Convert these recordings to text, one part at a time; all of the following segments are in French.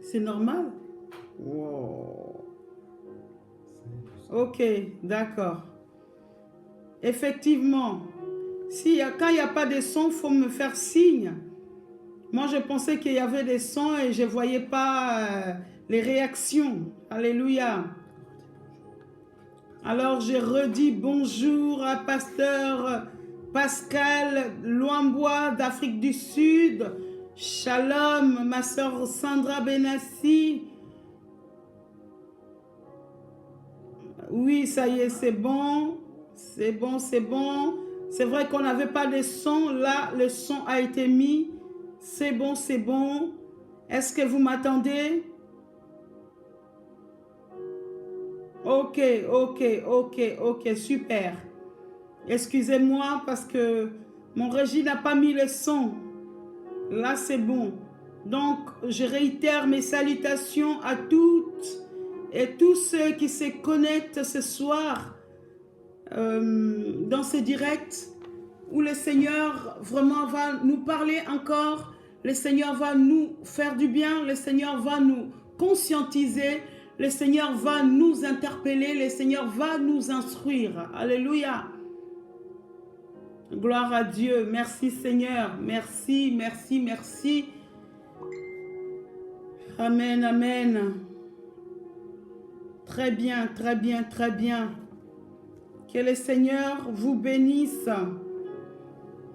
C'est normal? Wow. Ok, d'accord. Effectivement, quand il n'y a pas de son, il faut me faire signe. Moi, je pensais qu'il y avait des sons et je ne voyais pas les réactions. Alléluia. Alors, je redis bonjour à pasteur Pascal Luambois d'Afrique du Sud. Shalom, ma soeur Sandra Benassi. Oui, ça y est, c'est bon. C'est bon, c'est bon. C'est vrai qu'on n'avait pas de son. Là, le son a été mis. C'est bon, c'est bon. Est-ce que vous m'attendez? Ok, super. Excusez-moi parce que mon régie n'a pas mis le son. Là, c'est bon. Donc, je réitère mes salutations à toutes et tous ceux qui se connectent ce soir dans ce direct où le Seigneur vraiment va nous parler encore. Le Seigneur va nous faire du bien. Le Seigneur va nous conscientiser. Le Seigneur va nous interpeller. Le Seigneur va nous instruire. Alléluia. Gloire à Dieu. Merci Seigneur. Merci, merci, merci. Amen, amen. Très bien, très bien, très bien. Que le Seigneur vous bénisse.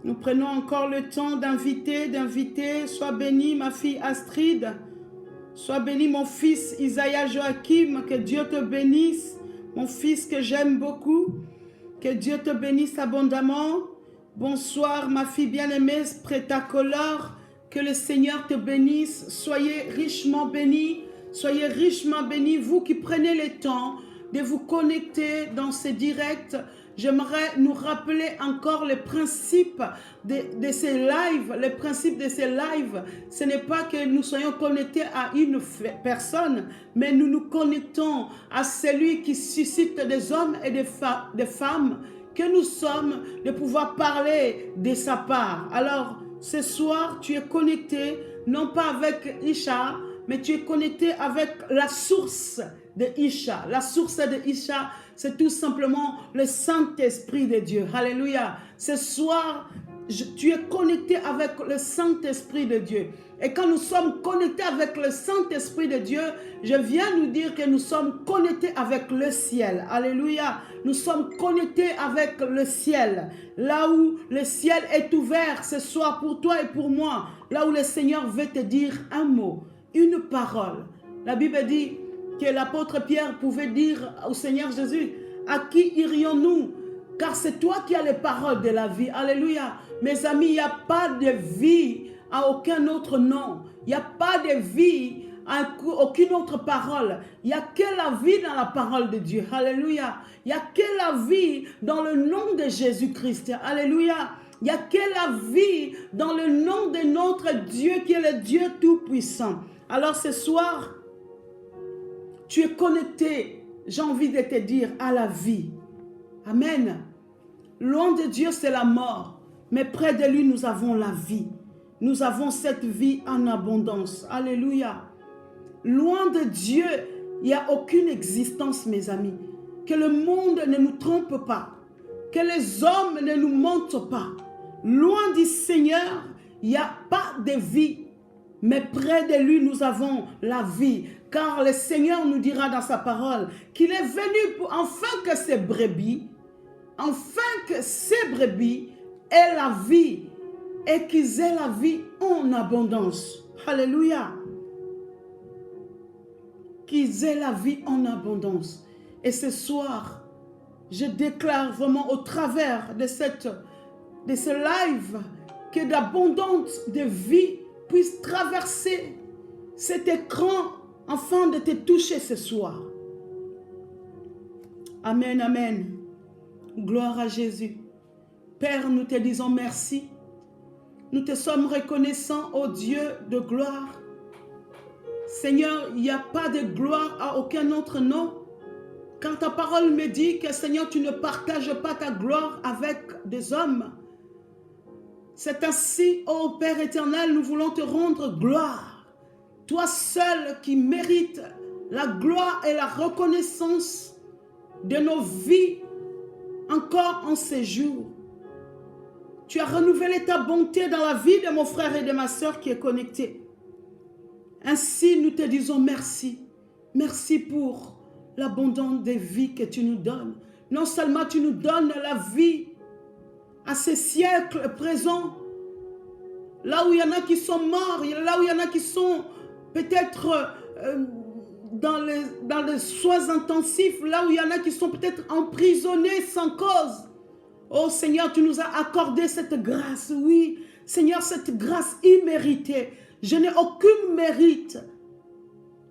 Nous prenons encore le temps d'inviter. Sois béni ma fille Astrid. Sois béni mon fils Isaiah Joachim. Que Dieu te bénisse. Mon fils que j'aime beaucoup. Que Dieu te bénisse abondamment. Bonsoir ma fille bien-aimée Spretacolor. Que le Seigneur te bénisse. Soyez richement bénis. Soyez richement bénis. Vous qui prenez le temps de vous connecter dans ce direct. J'aimerais nous rappeler encore le principe de ces lives. Le principe de ces lives, ce n'est pas que nous soyons connectés à une personne, mais nous nous connectons à celui qui suscite des hommes et des femmes que nous sommes, de pouvoir parler de sa part. Alors, ce soir, tu es connecté, non pas avec Isha, mais tu es connecté avec la source de Isha. La source de Isha, c'est tout simplement le Saint-Esprit de Dieu. Alléluia. Ce soir, tu es connecté avec le Saint-Esprit de Dieu. Et quand nous sommes connectés avec le Saint-Esprit de Dieu, je viens nous dire que nous sommes connectés avec le ciel. Alléluia. Nous sommes connectés avec le ciel. Là où le ciel est ouvert ce soir pour toi et pour moi. Là où le Seigneur veut te dire un mot, une parole. La Bible dit que l'apôtre Pierre pouvait dire au Seigneur Jésus, à qui irions-nous? Car c'est toi qui as les paroles de la vie. Alléluia. Mes amis, il n'y a pas de vie à aucun autre nom. Il n'y a pas de vie à aucune autre parole. Il n'y a que la vie dans la parole de Dieu. Alléluia. Il n'y a que la vie dans le nom de Jésus-Christ. Alléluia. Il n'y a que la vie dans le nom de notre Dieu qui est le Dieu Tout-Puissant. Alors ce soir, tu es connecté, j'ai envie de te dire, à la vie. Amen. Loin de Dieu, c'est la mort. Mais près de lui, nous avons la vie. Nous avons cette vie en abondance. Alléluia. Loin de Dieu, il n'y a aucune existence, mes amis. Que le monde ne nous trompe pas. Que les hommes ne nous mentent pas. Loin du Seigneur, il n'y a pas de vie. Mais près de lui, nous avons la vie. Car le Seigneur nous dira dans sa parole qu'il est venu afin que ces brebis aient la vie et qu'ils aient la vie en abondance. Alléluia. Qu'ils aient la vie en abondance. Et ce soir, je déclare vraiment au travers de ce live que l'abondance de vie puisse traverser cet écran afin de te toucher ce soir. Amen, amen. Gloire à Jésus. Père, nous te disons merci. Nous te sommes reconnaissants, ô Dieu de gloire. Seigneur, il n'y a pas de gloire à aucun autre nom. Quand ta parole me dit que, Seigneur, tu ne partages pas ta gloire avec des hommes. C'est ainsi, ô Père éternel, nous voulons te rendre gloire. Toi seul qui mérites la gloire et la reconnaissance de nos vies encore en ces jours. Tu as renouvelé ta bonté dans la vie de mon frère et de ma soeur qui est connecté. Ainsi, nous te disons merci. Merci pour l'abondance des vies que tu nous donnes. Non seulement tu nous donnes la vie à ces siècles présents, là où il y en a qui sont morts, là où il y en a qui sont peut-être dans les soins intensifs, là où il y en a qui sont peut-être emprisonnés sans cause. Oh Seigneur, tu nous as accordé cette grâce, oui. Seigneur, cette grâce imméritée. Je n'ai aucun mérite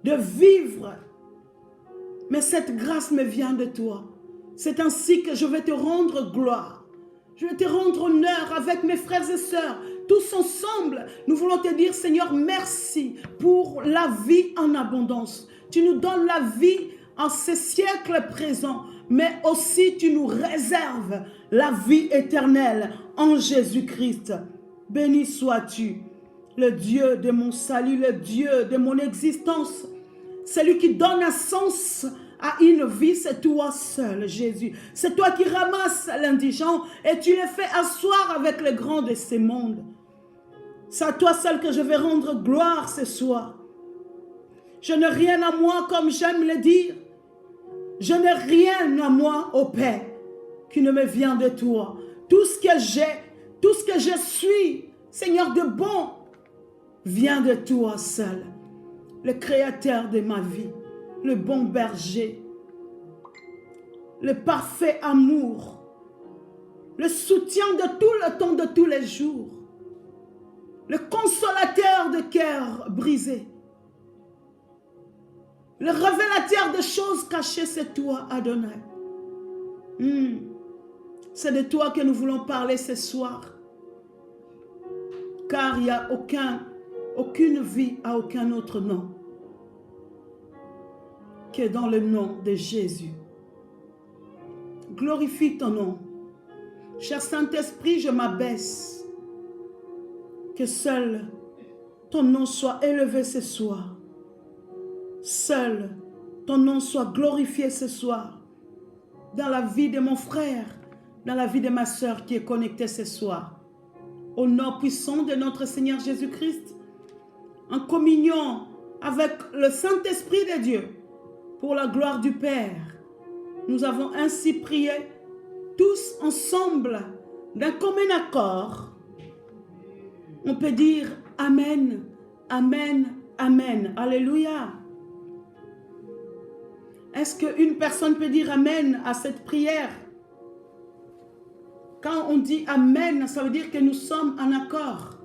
de vivre, mais cette grâce me vient de toi. C'est ainsi que je vais te rendre gloire. Je vais te rendre honneur avec mes frères et sœurs. Tous ensemble, nous voulons te dire, Seigneur, merci pour la vie en abondance. Tu nous donnes la vie en ces siècles présents, mais aussi tu nous réserves la vie éternelle en Jésus-Christ. Béni sois-tu, le Dieu de mon salut, le Dieu de mon existence. Celui qui donne un sens à une vie, c'est toi seul, Jésus. C'est toi qui ramasses l'indigent et tu le fais asseoir avec les grands de ces mondes. C'est à toi seul que je vais rendre gloire ce soir. Je n'ai rien à moi, comme j'aime le dire. Je n'ai rien à moi, ô Père, qui ne me vient de toi. Tout ce que j'ai, tout ce que je suis, Seigneur de bon, vient de toi seul. Le créateur de ma vie, le bon berger, le parfait amour, le soutien de tout le temps, de tous les jours, le consolateur de cœur brisé, le révélateur de choses cachées, c'est toi, Adonai. C'est de toi que nous voulons parler ce soir. Car il n'y a aucune vie à aucun autre nom que dans le nom de Jésus. Glorifie ton nom. Cher Saint-Esprit, je m'abaisse. Que seul ton nom soit élevé ce soir. Seul ton nom soit glorifié ce soir. Dans la vie de mon frère, dans la vie de ma soeur qui est connectée ce soir. Au nom puissant de notre Seigneur Jésus-Christ, en communion avec le Saint-Esprit de Dieu, pour la gloire du Père, nous avons ainsi prié tous ensemble d'un commun accord. On peut dire Amen, Amen, Amen. Alléluia. Est-ce qu'une personne peut dire Amen à cette prière? Quand on dit Amen, ça veut dire que nous sommes en accord.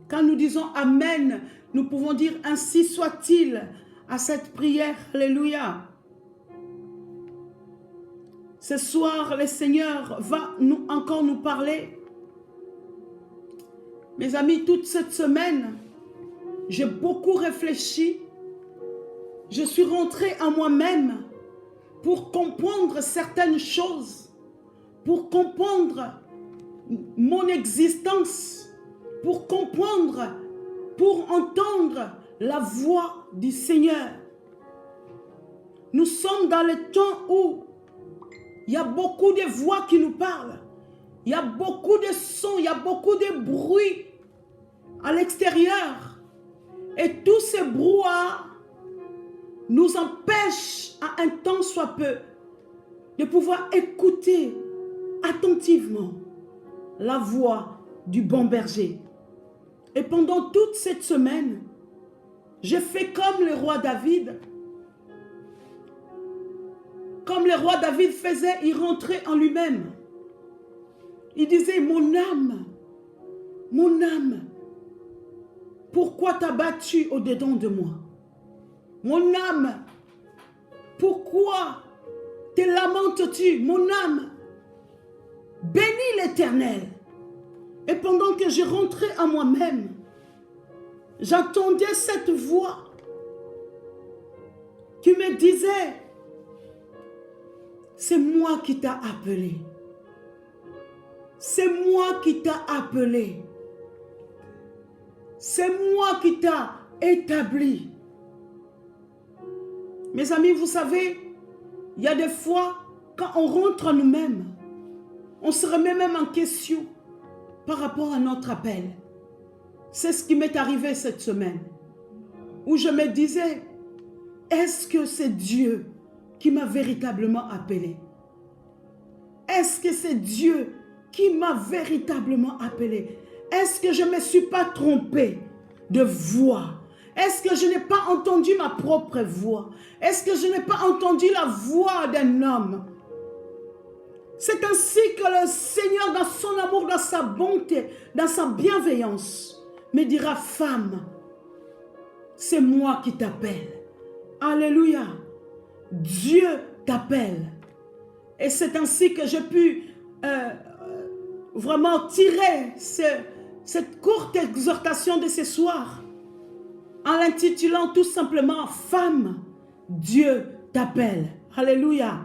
Quand nous disons Amen, nous pouvons dire ainsi soit-il à cette prière. Alléluia. Ce soir, le Seigneur va encore nous parler. Mes amis, toute cette semaine, j'ai beaucoup réfléchi. Je suis rentrée à moi-même pour comprendre certaines choses, pour comprendre mon existence, pour comprendre, pour entendre la voix du Seigneur. Nous sommes dans le temps où il y a beaucoup de voix qui nous parlent. Il y a beaucoup de sons, il y a beaucoup de bruit à l'extérieur. Et tous ces brouhahs nous empêchent à un temps soit peu de pouvoir écouter attentivement la voix du bon berger. Et pendant toute cette semaine, j'ai fait comme le roi David. Comme le roi David faisait, il rentrait en lui-même. Il disait, mon âme, pourquoi t'as battu au-dedans de moi? Mon âme, pourquoi te lamentes-tu? Mon âme, bénis l'Éternel. Et pendant que je rentrais en moi-même, j'entendais cette voix qui me disait, c'est moi qui t'a appelé. C'est moi qui t'a appelé. C'est moi qui t'a établi. Mes amis, vous savez, il y a des fois, quand on rentre en nous-mêmes, on se remet même en question par rapport à notre appel. C'est ce qui m'est arrivé cette semaine, où je me disais, est-ce que c'est Dieu qui m'a véritablement appelé? Est-ce que c'est Dieu qui m'a véritablement appelé? Est-ce que je ne me suis pas trompée de voix? Est-ce que je n'ai pas entendu ma propre voix? Est-ce que je n'ai pas entendu la voix d'un homme? C'est ainsi que le Seigneur, dans son amour, dans sa bonté, dans sa bienveillance, me dira, femme, c'est moi qui t'appelle. Alléluia. Dieu t'appelle. Et c'est ainsi que j'ai pu vraiment tirer cette courte exhortation de ce soir en l'intitulant tout simplement « Femme, Dieu t'appelle ». Alléluia.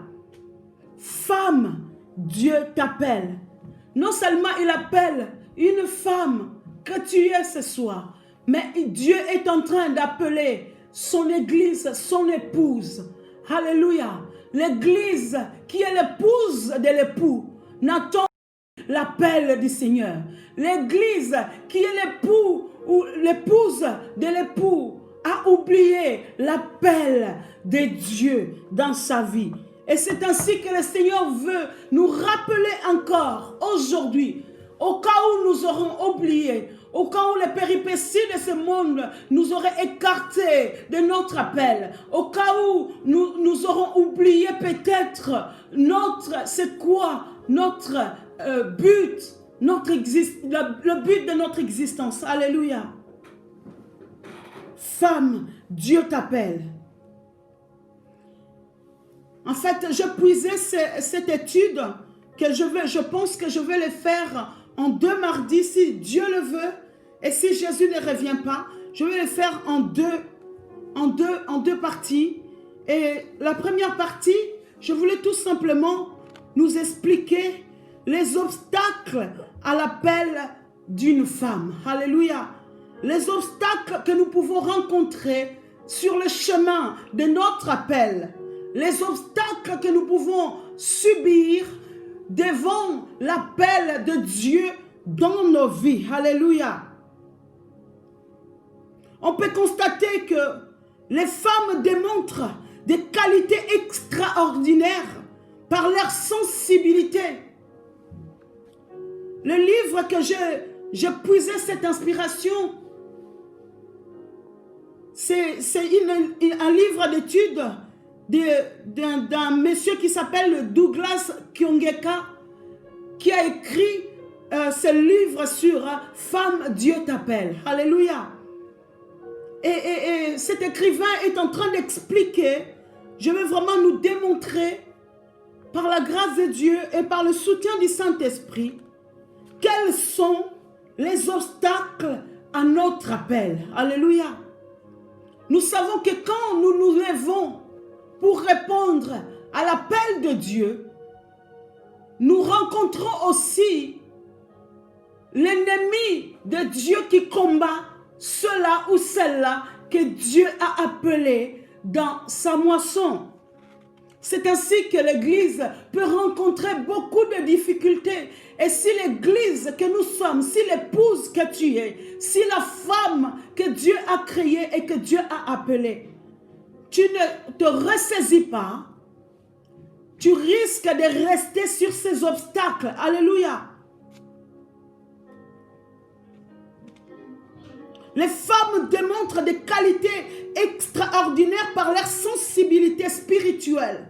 Femme, Dieu t'appelle. Non seulement il appelle une femme que tu es ce soir, mais Dieu est en train d'appeler son église, son épouse. Alléluia. L'église qui est l'épouse de l'époux n'attend l'appel du Seigneur. L'église qui est l'époux ou l'épouse de l'époux a oublié l'appel de Dieu dans sa vie. Et c'est ainsi que le Seigneur veut nous rappeler encore aujourd'hui, au cas où nous aurons oublié, au cas où les péripéties de ce monde nous auraient écartés de notre appel, au cas où nous aurons oublié peut-être c'est quoi notre but, le but de notre existence. Alléluia. Femme, Dieu t'appelle. En fait, je puisais cette étude que je pense que je vais le faire en 2 mardis si Dieu le veut. Et si Jésus ne revient pas, je vais le faire en deux parties. Et la première partie, je voulais tout simplement nous expliquer les obstacles à l'appel d'une femme. Alléluia. Les obstacles que nous pouvons rencontrer sur le chemin de notre appel. Les obstacles que nous pouvons subir devant l'appel de Dieu dans nos vies. Alléluia. On peut constater que les femmes démontrent des qualités extraordinaires par leur sensibilité. Le livre que j'ai puisé cette inspiration, c'est un livre d'études d'un monsieur qui s'appelle Douglas Kyongeka, qui a écrit ce livre sur « Femme, Dieu t'appelle ». Alléluia. Et cet écrivain est en train d'expliquer, je vais vraiment nous démontrer, par la grâce de Dieu et par le soutien du Saint-Esprit, quels sont les obstacles à notre appel. Alléluia. Nous savons que quand nous nous levons pour répondre à l'appel de Dieu, nous rencontrons aussi l'ennemi de Dieu qui combat cela ou celle-là que Dieu a appelé dans sa moisson. C'est ainsi que l'Église peut rencontrer beaucoup de difficultés. Et si l'Église que nous sommes, si l'épouse que tu es, si la femme que Dieu a créée et que Dieu a appelée, tu ne te ressaisis pas, tu risques de rester sur ces obstacles. Alléluia. Les femmes démontrent des qualités extraordinaires par leur sensibilité spirituelle.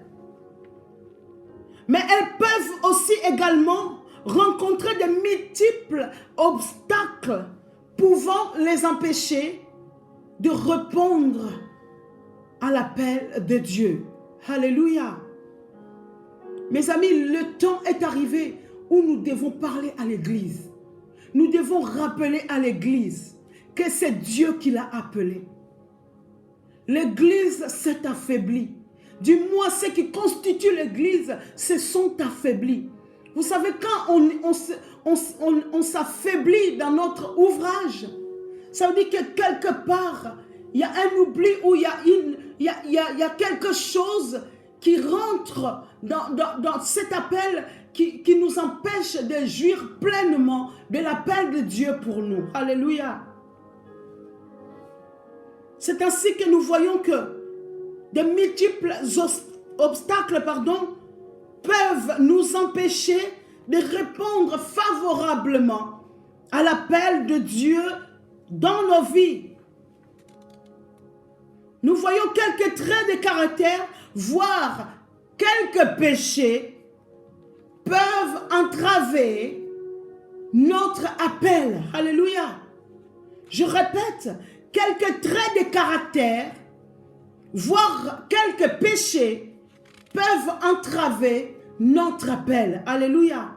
Mais elles peuvent aussi également rencontrer de multiples obstacles pouvant les empêcher de répondre à l'appel de Dieu. Alléluia. Mes amis, le temps est arrivé où nous devons parler à l'Église. Nous devons rappeler à l'Église que c'est Dieu qui l'a appelé. L'Église s'est affaiblie. Du moins, ceux qui constituent l'Église se sont affaiblis. Vous savez, quand on s'affaiblit dans notre ouvrage, ça veut dire que quelque part, il y a un oubli ou il y a quelque chose qui rentre dans cet appel qui nous empêche de jouir pleinement de l'appel de Dieu pour nous. Alléluia. C'est ainsi que nous voyons que de multiples obstacles peuvent nous empêcher de répondre favorablement à l'appel de Dieu dans nos vies. Nous voyons quelques traits de caractère, voire quelques péchés peuvent entraver notre appel. Alléluia. Je répète, quelques traits de caractère, voire quelques péchés peuvent entraver notre appel. Alléluia.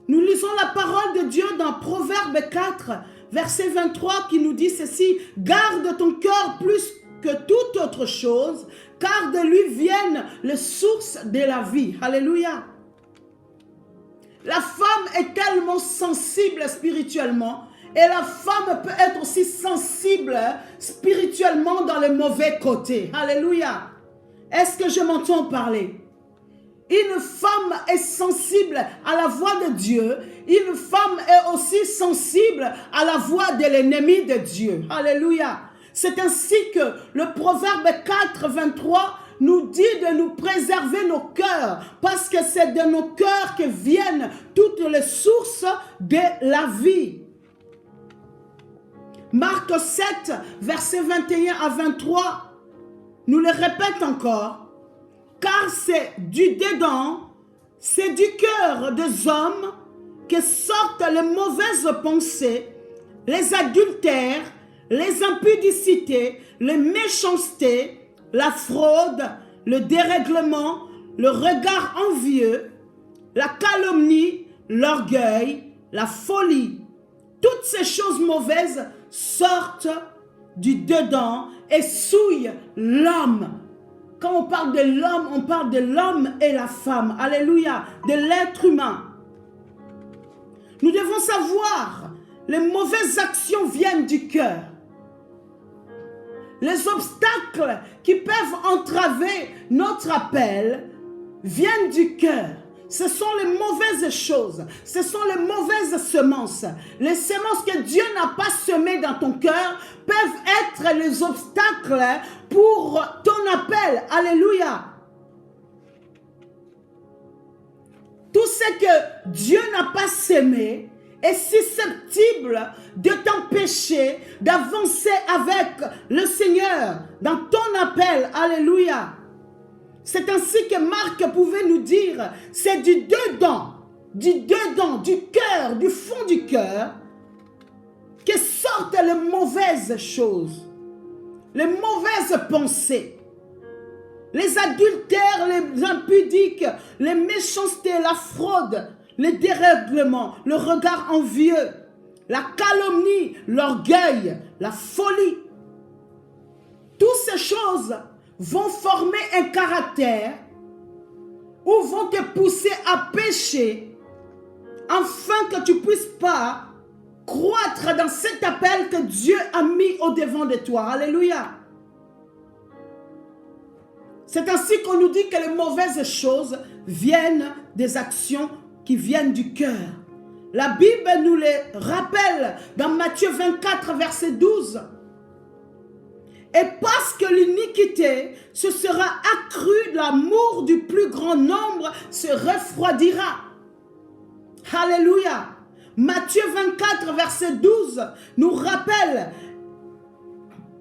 Nous lisons la parole de Dieu dans Proverbe 4, verset 23 qui nous dit ceci: « Garde ton cœur plus que toute autre chose, car de lui viennent les sources de la vie. » Alléluia. La femme est tellement sensible spirituellement et la femme peut être aussi sensible spirituellement dans le mauvais côté. Alléluia. Est-ce que je m'entends parler? Une femme est sensible à la voix de Dieu. Une femme est aussi sensible à la voix de l'ennemi de Dieu. Alléluia. C'est ainsi que le Proverbe 4, 23 nous dit de nous préserver nos cœurs, parce que c'est de nos cœurs que viennent toutes les sources de la vie. Marc 7, versets 21 à 23, nous le répète encore, car c'est du dedans, c'est du cœur des hommes que sortent les mauvaises pensées, les adultères, les impudicités, les méchancetés, la fraude, le dérèglement, le regard envieux, la calomnie, l'orgueil, la folie. Toutes ces choses mauvaises sortent du dedans et souillent l'homme. Quand on parle de l'homme, on parle de l'homme et la femme. Alléluia. De l'être humain. Nous devons savoir, les mauvaises actions viennent du cœur. Les obstacles qui peuvent entraver notre appel viennent du cœur. Ce sont les mauvaises choses. Ce sont les mauvaises semences. Les semences que Dieu n'a pas semées dans ton cœur peuvent être les obstacles pour ton appel. Alléluia. Tout ce que Dieu n'a pas semé est susceptible de t'empêcher d'avancer avec le Seigneur dans ton appel. Alléluia. C'est ainsi que Marc pouvait nous dire, c'est du dedans, du cœur, du fond du cœur, que sortent les mauvaises choses, les mauvaises pensées, les adultères, les impudiques, les méchancetés, la fraude, les dérèglements, le regard envieux, la calomnie, l'orgueil, la folie. Toutes ces choses vont former un caractère ou vont te pousser à pécher afin que tu ne puisses pas croître dans cet appel que Dieu a mis au devant de toi. Alléluia. C'est ainsi qu'on nous dit que les mauvaises choses viennent des actions qui viennent du cœur. La Bible nous les rappelle dans Matthieu 24, verset 12. Et parce que l'iniquité se sera accrue, l'amour du plus grand nombre se refroidira. Alléluia. Matthieu 24, verset 12 nous rappelle,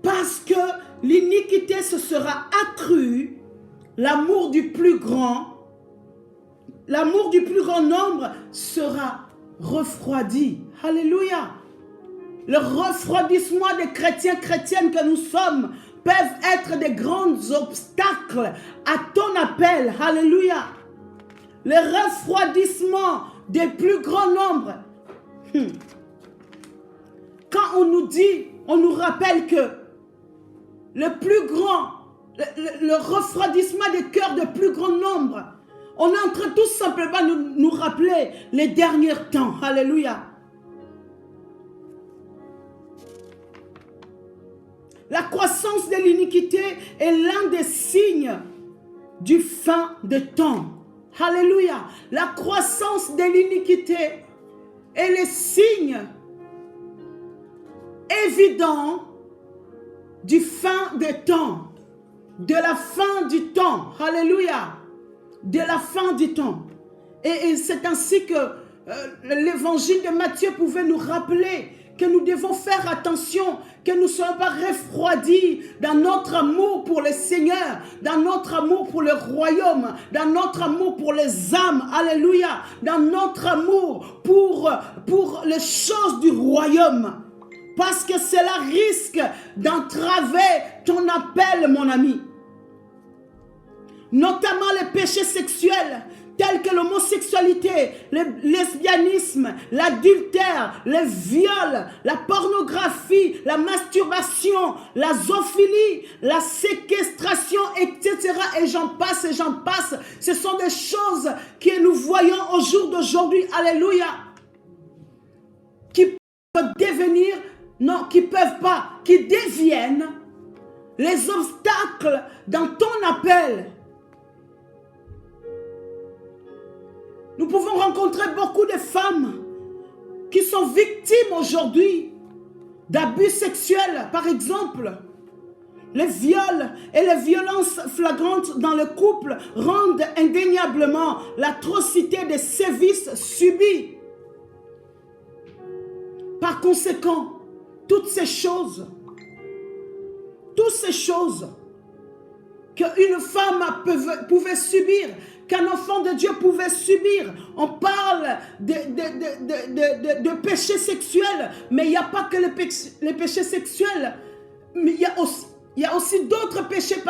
parce que l'iniquité se sera accrue, l'amour du plus grand nombre sera refroidi. Alléluia. Le refroidissement des chrétiennes que nous sommes peuvent être des grands obstacles à ton appel. Alléluia. Le refroidissement des plus grands nombres. Quand on nous dit, on nous rappelle que le plus grand, le refroidissement des cœurs de plus grand nombre, on est en train tout simplement de nous rappeler les derniers temps. Alléluia. La croissance de l'iniquité est l'un des signes du fin de temps. Alléluia. La croissance de l'iniquité est le signe évident du fin de temps. De la fin du temps. Alléluia. De la fin du temps. Et c'est ainsi que l'évangile de Matthieu pouvait nous rappeler que nous devons faire attention, que nous ne soyons pas refroidis dans notre amour pour le Seigneur, dans notre amour pour le royaume, dans notre amour pour les âmes, alléluia, dans notre amour pour les choses du royaume. Parce que cela risque d'entraver ton appel, mon ami. Notamment les péchés sexuels, tels que l'homosexualité, le lesbianisme, l'adultère, les viols, la pornographie, la masturbation, la zoophilie, la séquestration, etc. Et j'en passe. Ce sont des choses que nous voyons au jour d'aujourd'hui, alléluia, qui peuvent devenir, non, qui peuvent pas, qui deviennent les obstacles dans ton appel. Nous pouvons rencontrer beaucoup de femmes qui sont victimes aujourd'hui d'abus sexuels, par exemple. Les viols et les violences flagrantes dans le couple rendent indéniablement l'atrocité des sévices subis. Par conséquent, toutes ces choses qu'une femme pouvait subir, qu'un enfant de Dieu pouvait subir. On parle de péchés sexuels, mais il n'y a pas que les péchés sexuels, mais il y a aussi d'autres péchés,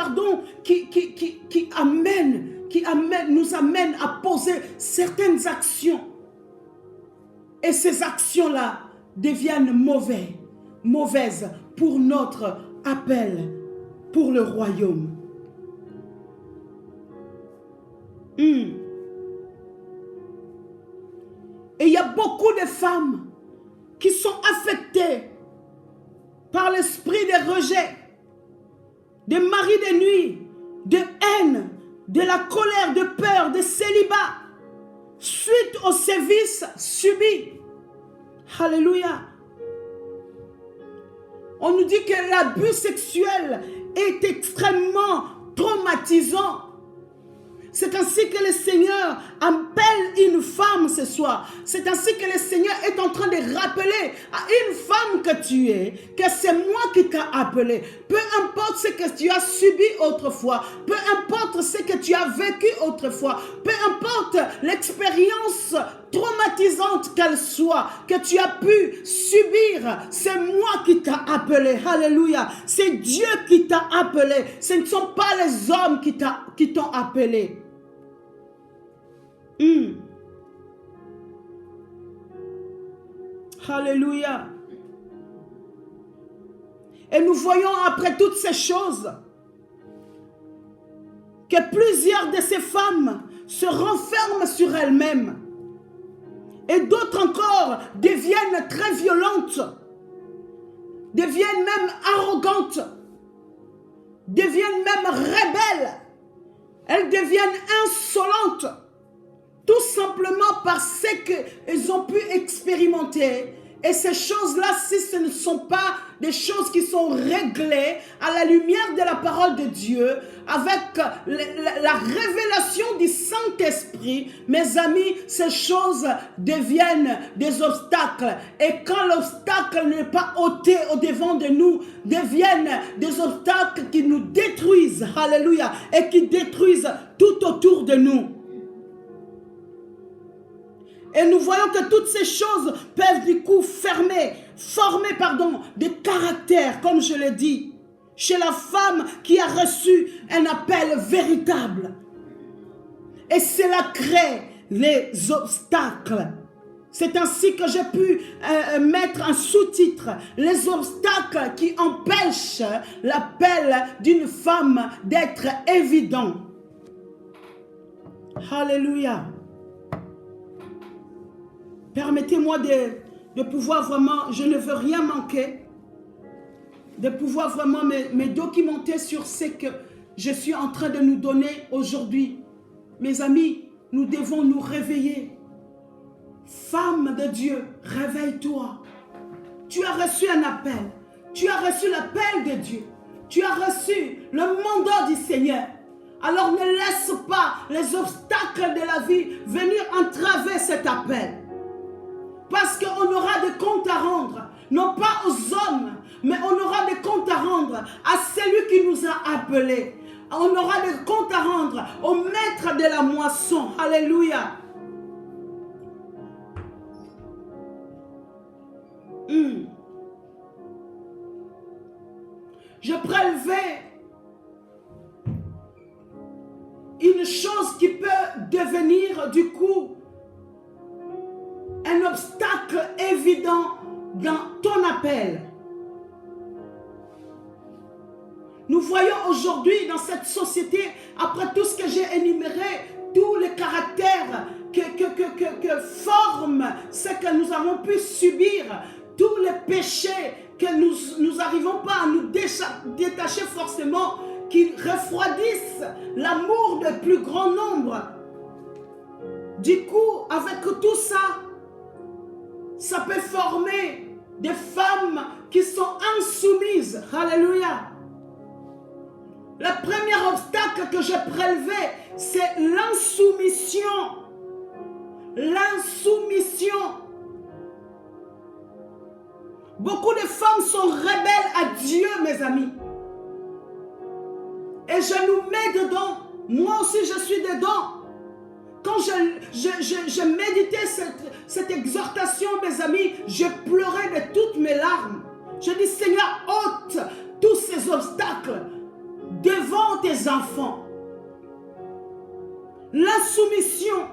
qui nous amènent à poser certaines actions. Et ces actions-là deviennent mauvaises pour notre appel, pour le royaume. Et il y a beaucoup de femmes qui sont affectées par l'esprit de rejet, de mari de nuit, de haine, de la colère, de peur, de célibat, suite aux sévices subis. Alléluia. On nous dit que l'abus sexuel est extrêmement traumatisant. C'est ainsi que le Seigneur appelle une femme ce soir. C'est ainsi que le Seigneur est en train de rappeler à une femme que tu es, que c'est moi qui t'ai appelé. Peu importe ce que tu as subi autrefois, peu importe ce que tu as vécu autrefois, peu importe l'expérience traumatisante qu'elle soit, que tu as pu subir, c'est moi qui t'ai appelé. Alléluia. C'est Dieu qui t'a appelé. Ce ne sont pas les hommes qui t'ont appelé. Alléluia. Et nous voyons après toutes ces choses que plusieurs de ces femmes se renferment sur elles-mêmes. Et d'autres encore deviennent très violentes, deviennent même arrogantes, deviennent même rebelles. Elles deviennent insolentes, tout simplement parce qu'elles ont pu expérimenter. Et ces choses-là, si ce ne sont pas des choses qui sont réglées à la lumière de la parole de Dieu, avec la révélation du Saint-Esprit, mes amis, ces choses deviennent des obstacles. Et quand l'obstacle n'est pas ôté au devant de nous, deviennent des obstacles qui nous détruisent, alléluia, et qui détruisent tout autour de nous. Et nous voyons que toutes ces choses peuvent du coup former des caractères, comme je l'ai dit, chez la femme qui a reçu un appel véritable. Et cela crée les obstacles. C'est ainsi que j'ai pu mettre un sous-titre, les obstacles qui empêchent l'appel d'une femme d'être évident. Alléluia. Permettez-moi de pouvoir vraiment, je ne veux rien manquer, de pouvoir vraiment me documenter sur ce que je suis en train de nous donner aujourd'hui. Mes amis, nous devons nous réveiller. Femme de Dieu, réveille-toi. Tu as reçu un appel. Tu as reçu l'appel de Dieu. Tu as reçu le mandat du Seigneur. Alors ne laisse pas les obstacles de la vie venir entraver cet appel. Parce qu'on aura des comptes à rendre. Non pas aux hommes, mais on aura des comptes à rendre à celui qui nous a appelés. On aura des comptes à rendre au maître de la moisson. Alléluia. Je prélevais une chose qui peut devenir du coup un obstacle évident dans ton appel. Nous voyons aujourd'hui dans cette société, après tout ce que j'ai énuméré, tous les caractères que forment ce que nous avons pu subir, tous les péchés que nous n'arrivons pas à nous détacher forcément, qui refroidissent l'amour du plus grand nombre. Du coup, avec tout ça, ça peut former des femmes qui sont insoumises. Alléluia. Le premier obstacle que je prélevais, c'est l'insoumission. L'insoumission. Beaucoup de femmes sont rebelles à Dieu, mes amis. Et je nous mets dedans. Moi aussi, je suis dedans. Quand je méditais cette exhortation, mes amis, je pleurais de toutes mes larmes. Je dis, Seigneur, ôte tous ces obstacles devant tes enfants. L'insoumission.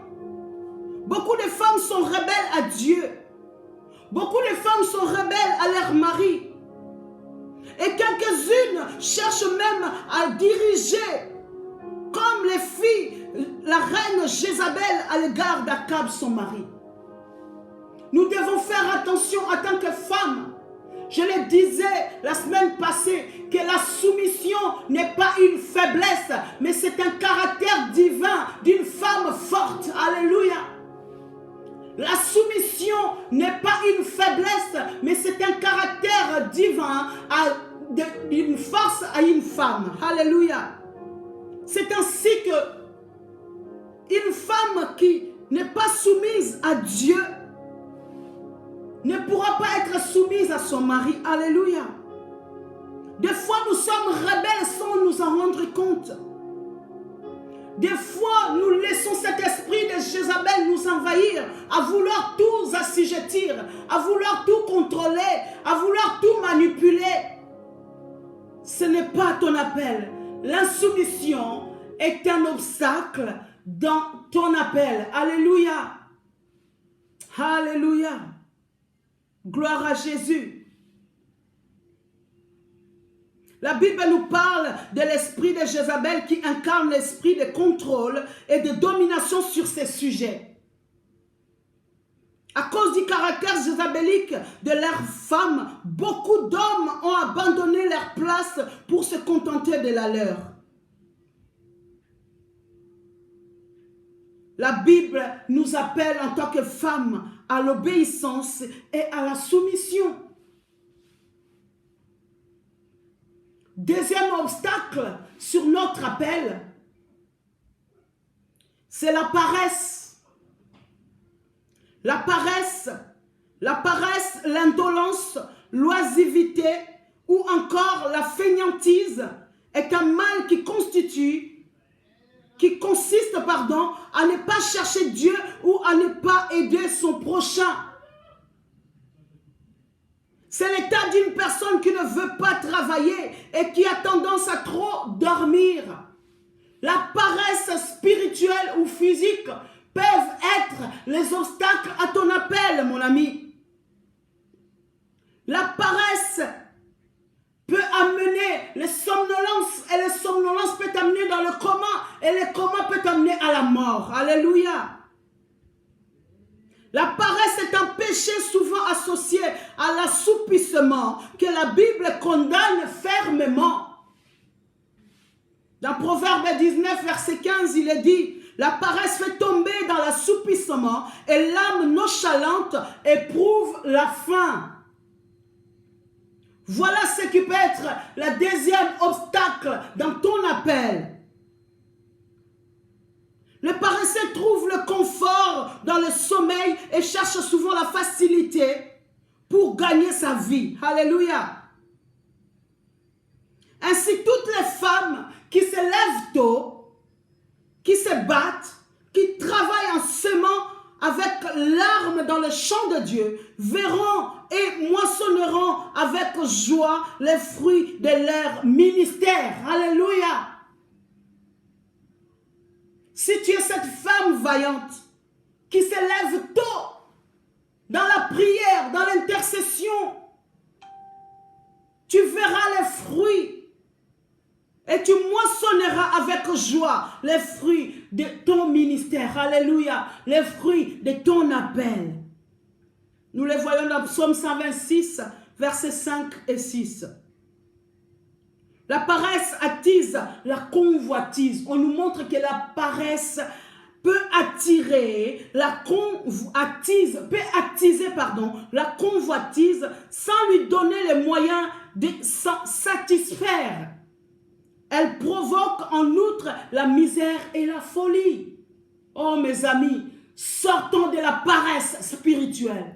Beaucoup de femmes sont rebelles à Dieu. Beaucoup de femmes sont rebelles à leur mari. Et quelques-unes cherchent même à diriger, comme les filles, la reine Jézabel à l'égard d'Akab, son mari. Nous devons faire attention en tant que femmes. Je le disais la semaine passée, que la soumission n'est pas une faiblesse, mais c'est un caractère divin d'une femme forte. Alléluia. La soumission n'est pas une faiblesse, mais c'est un caractère divin d'une force à une femme. Alléluia. C'est ainsi que une femme qui n'est pas soumise à Dieu ne pourra pas être soumise à son mari. Alléluia. Des fois, nous sommes rebelles sans nous en rendre compte. Des fois, nous laissons cet esprit de Jézabel nous envahir, à vouloir tout assujettir, à vouloir tout contrôler, à vouloir tout manipuler. Ce n'est pas ton appel. L'insoumission est un obstacle dans ton appel. Alléluia. Alléluia. Gloire à Jésus. La Bible nous parle de l'esprit de Jézabel qui incarne l'esprit de contrôle et de domination sur ces sujets. À cause du caractère jézabélique de leurs femmes, beaucoup d'hommes ont abandonné leur place pour se contenter de la leur. La Bible nous appelle en tant que femmes à l'obéissance et à la soumission. Deuxième obstacle sur notre appel, c'est la paresse. La paresse, l'indolence, l'oisiveté ou encore la fainéantise est un mal qui consiste à ne pas chercher Dieu ou à ne pas aider son prochain. C'est l'état d'une personne qui ne veut pas travailler et qui a tendance à trop dormir. La paresse spirituelle ou physique peuvent être les obstacles à ton appel, mon ami. La paresse peut amener les somnolences et les somnolences peuvent t'amener dans le coma et le coma peut t'amener à la mort. Alléluia. La paresse est un péché péché souvent associé à l'assoupissement que la Bible condamne fermement. Dans Proverbe 19, verset 15, il est dit, la paresse fait tomber dans l'assoupissement et l'âme nonchalante éprouve la faim. Voilà ce qui peut être le deuxième obstacle dans ton appel. Le paresseux trouve le confort dans le sommeil et cherche souvent la facilité pour gagner sa vie. Alléluia. Ainsi, toutes les femmes qui se lèvent tôt, qui se battent, qui travaillent en semant avec l'arme dans le champ de Dieu, verront et moissonneront avec joie les fruits de leur ministère. Alléluia. Si tu es cette femme vaillante qui se lève tôt dans la prière, dans l'intercession, tu verras les fruits et tu moissonneras avec joie les fruits de ton ministère. Alléluia. Les fruits de ton appel. Nous les voyons dans Psaume 126, versets 5 et 6. La paresse attise la convoitise. On nous montre que la paresse peut attiser la convoitise sans lui donner les moyens de s'en satisfaire. Elle provoque en outre la misère et la folie. Oh mes amis, sortons de la paresse spirituelle.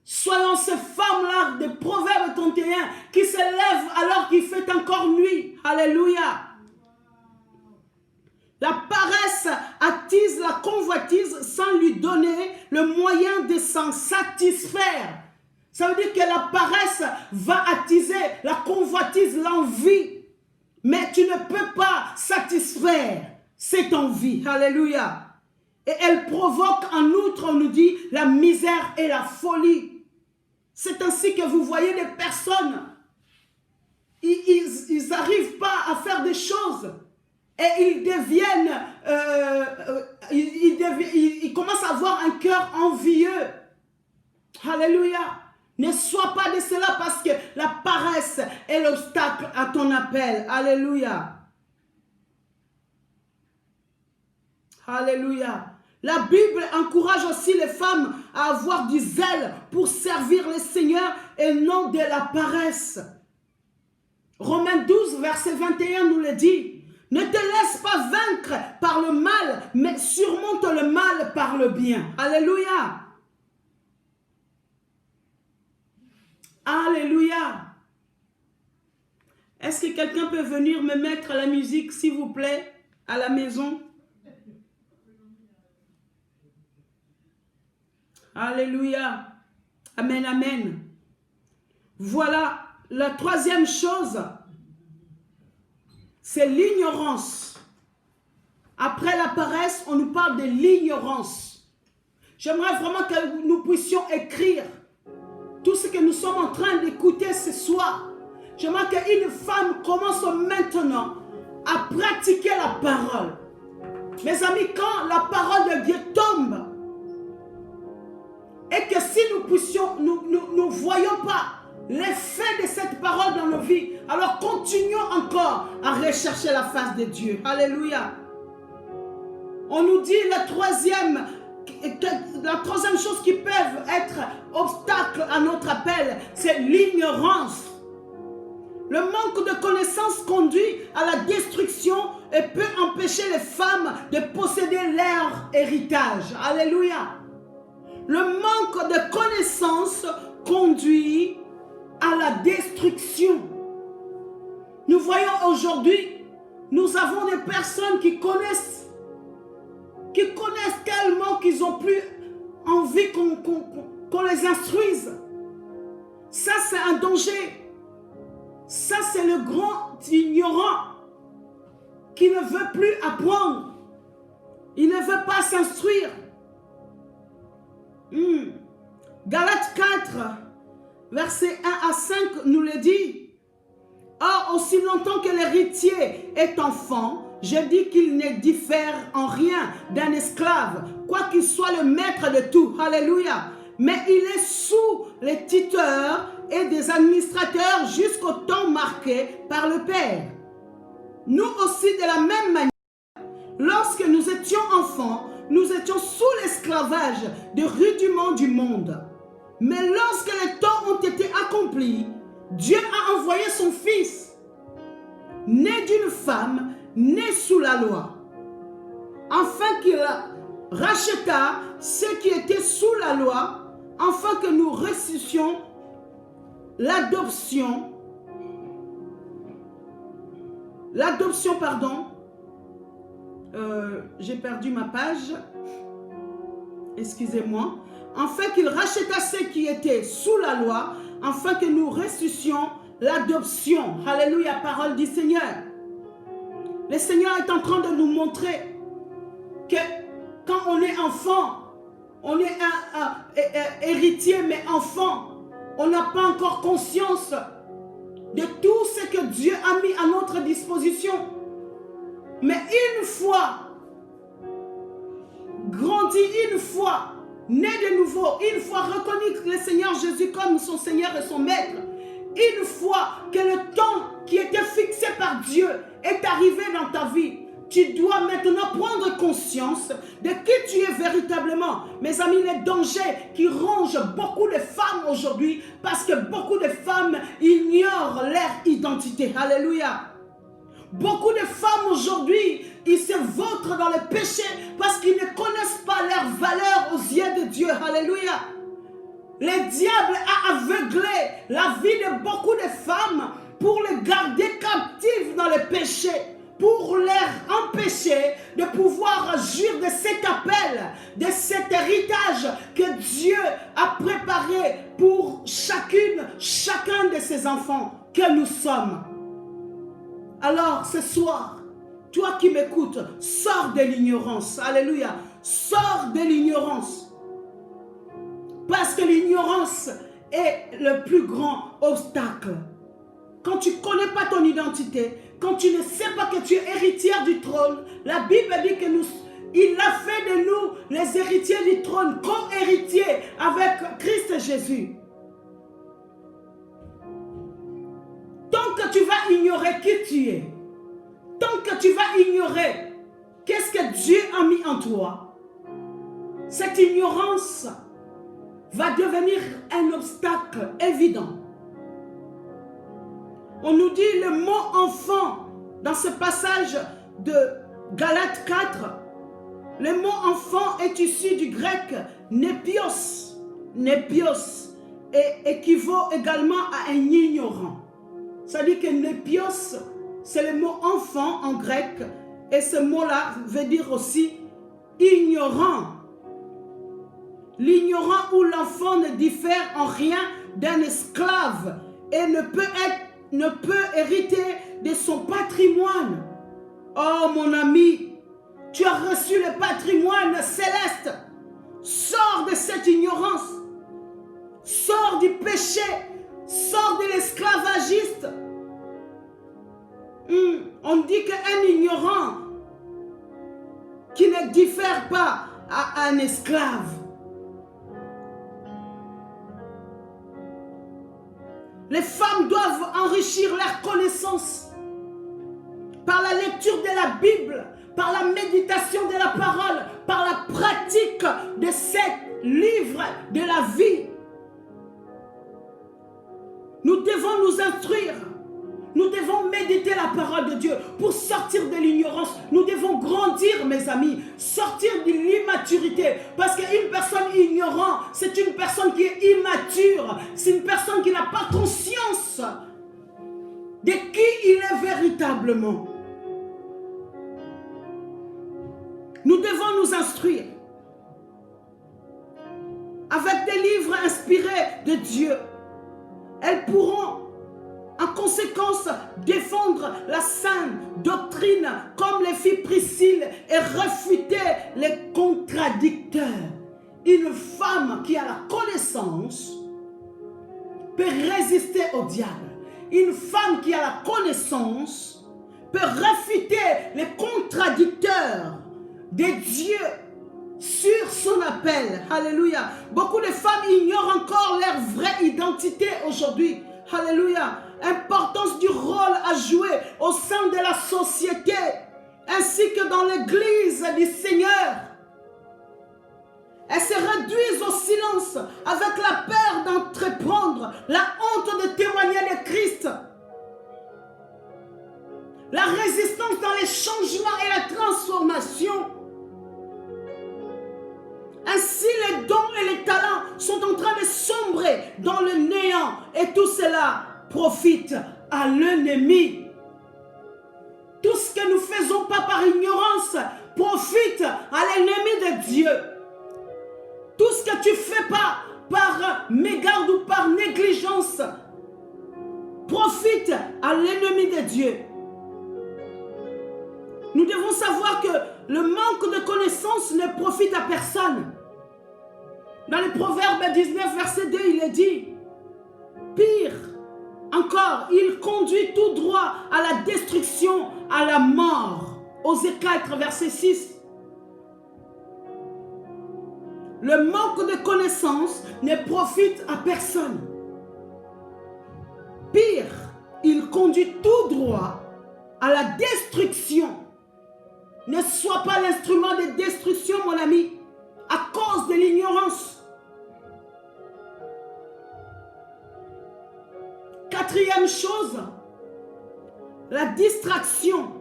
Soyons ces femmes-là de Proverbe 31 qui se lèvent alors qu'il fait encore nuit. Alléluia. La paresse attise la convoitise sans lui donner le moyen de s'en satisfaire. Ça veut dire que la paresse va attiser la convoitise, l'envie. Mais tu ne peux pas satisfaire cette envie. Alléluia. Et elle provoque en outre, on nous dit, la misère et la folie. C'est ainsi que vous voyez des personnes, ils n'arrivent pas à faire des choses. Et ils deviennent, ils commencent à avoir un cœur envieux. Alléluia. Ne sois pas de cela parce que la paresse est l'obstacle à ton appel. Alléluia. Alléluia. La Bible encourage aussi les femmes à avoir du zèle pour servir le Seigneur et non de la paresse. Romains 12, verset 21 nous le dit. Ne te laisse pas vaincre par le mal, mais surmonte le mal par le bien. Alléluia. Alléluia. Est-ce que quelqu'un peut venir me mettre la musique, s'il vous plaît, à la maison? Alléluia. Amen, amen. Voilà, la troisième chose, c'est l'ignorance. Après la paresse, on nous parle de l'ignorance. J'aimerais vraiment que nous puissions écrire tout ce que nous sommes en train d'écouter ce soir. J'aimerais qu'une femme commence maintenant à pratiquer la parole. Mes amis, quand la parole de Dieu tombe, et que si nous puissions, nous voyons pas l'effet de cette parole dans nos vies, alors continuons encore à rechercher la face de Dieu. Alléluia. On nous dit la troisième chose qui peut être obstacle à notre appel, c'est l'ignorance. Le manque de connaissance conduit à la destruction et peut empêcher les femmes de posséder leur héritage. Alléluia. Le manque de connaissance conduit à la destruction. Nous voyons aujourd'hui, nous avons des personnes qui connaissent tellement qu'ils n'ont plus envie qu'on les instruise. Ça, c'est un danger. Ça, c'est le grand ignorant qui ne veut plus apprendre. Il ne veut pas s'instruire. Galates 4, versets 1 à 5 nous le dit. Or, aussi longtemps que l'héritier est enfant, je dis qu'il ne diffère en rien d'un esclave, quoiqu'il soit le maître de tout. Alléluia. mais il est sous les tuteurs et des administrateurs jusqu'au temps marqué par le Père. Nous aussi, de la même manière, lorsque nous étions enfants, nous étions sous l'esclavage des rudiments du monde. Mais lorsque les temps ont été accomplis, Dieu a envoyé son Fils, né d'une femme, né sous la loi, afin qu'il racheta ceux qui étaient sous la loi, afin que nous reçussions l'adoption, pardon, j'ai perdu ma page, excusez-moi, afin qu'il racheta ceux qui étaient sous la loi, afin que nous reçussions l'adoption. Alléluia, parole du Seigneur. Le Seigneur est en train de nous montrer que quand on est enfant, on est héritier, mais enfant, on n'a pas encore conscience de tout ce que Dieu a mis à notre disposition. Mais une fois grandi, une fois né de nouveau, une fois reconnu le Seigneur Jésus comme son Seigneur et son Maître, une fois que le temps qui était fixé par Dieu est arrivé dans ta vie, tu dois maintenant prendre conscience de qui tu es véritablement. Mes amis, les dangers qui rongent beaucoup de femmes aujourd'hui, parce que beaucoup de femmes ignorent leur identité. Alléluia. Beaucoup de femmes aujourd'hui, ils se vautrent dans le péché parce qu'ils ne connaissent pas leur valeur aux yeux de Dieu. Alléluia. Le diable a aveuglé la vie de beaucoup de femmes pour les garder captives dans le péché, pour leur empêcher de pouvoir jouir de cet appel, de cet héritage que Dieu a préparé pour chacun de ses enfants que nous sommes. Alors ce soir, toi qui m'écoutes, sors de l'ignorance. Alléluia. Sors de l'ignorance. Parce que l'ignorance est le plus grand obstacle. Quand tu ne connais pas ton identité, quand tu ne sais pas que tu es héritière du trône, la Bible dit que il a fait de nous les héritiers du trône, co-héritiers avec Christ Jésus. Tant que tu vas ignorer qui tu es, tant que tu vas ignorer qu'est-ce que Dieu a mis en toi, cette ignorance va devenir un obstacle évident. On nous dit le mot enfant dans ce passage de Galates 4. Le mot enfant est issu du grec népios. Népios équivaut également à un ignorant. Ça dit que népios, c'est le mot enfant en grec. Et ce mot-là veut dire aussi ignorant. L'ignorant ou l'enfant ne diffère en rien d'un esclave et ne peut hériter de son patrimoine. Oh mon ami, tu as reçu le patrimoine céleste. Sors de cette ignorance. Sors du péché. Sors de l'esclavagiste. On dit qu'un ignorant qui ne diffère pas à un esclave. Les femmes doivent enrichir leur connaissance par la lecture de la Bible, par la méditation de la parole, par la pratique de ces livres de la vie. Nous devons nous instruire. Nous devons méditer la parole de Dieu pour sortir de l'ignorance. Nous devons grandir, mes amis, sortir de l'immaturité. Parce qu'une personne ignorante, c'est une personne qui est immature. C'est une personne qui n'a pas conscience de qui il est véritablement. Nous devons nous instruire avec des livres inspirés de Dieu. Elles pourront en conséquence défendre la sainte doctrine comme les filles Priscille et réfuter les contradicteurs. Une femme qui a la connaissance peut résister au diable. Une femme qui a la connaissance peut réfuter les contradicteurs de Dieu sur son appel. Alléluia. Beaucoup de femmes ignorent encore leur vraie identité aujourd'hui. Alléluia. Importance du rôle à jouer au sein de la société, ainsi que dans l'église du Seigneur. Elles se réduisent au silence avec la peur d'entreprendre, la honte de témoigner de Christ. La résistance dans les changements et la transformation. Ainsi, les dons et les talents sont en train de sombrer dans le néant. Et tout cela profite à l'ennemi. Tout ce que nous faisons pas par ignorance profite à l'ennemi de Dieu. Tout ce que tu fais pas par mégarde ou par négligence profite à l'ennemi de Dieu. Nous devons savoir que le manque de connaissances ne profite à personne. Dans le Proverbe 19, verset 2, il est dit, pire encore, il conduit tout droit à la destruction, à la mort. Osée 4, verset 6. Le manque de connaissances ne profite à personne. Pire, il conduit tout droit à la destruction. Ne sois pas l'instrument de destruction, mon ami, à cause de l'ignorance. Quatrième chose, la distraction.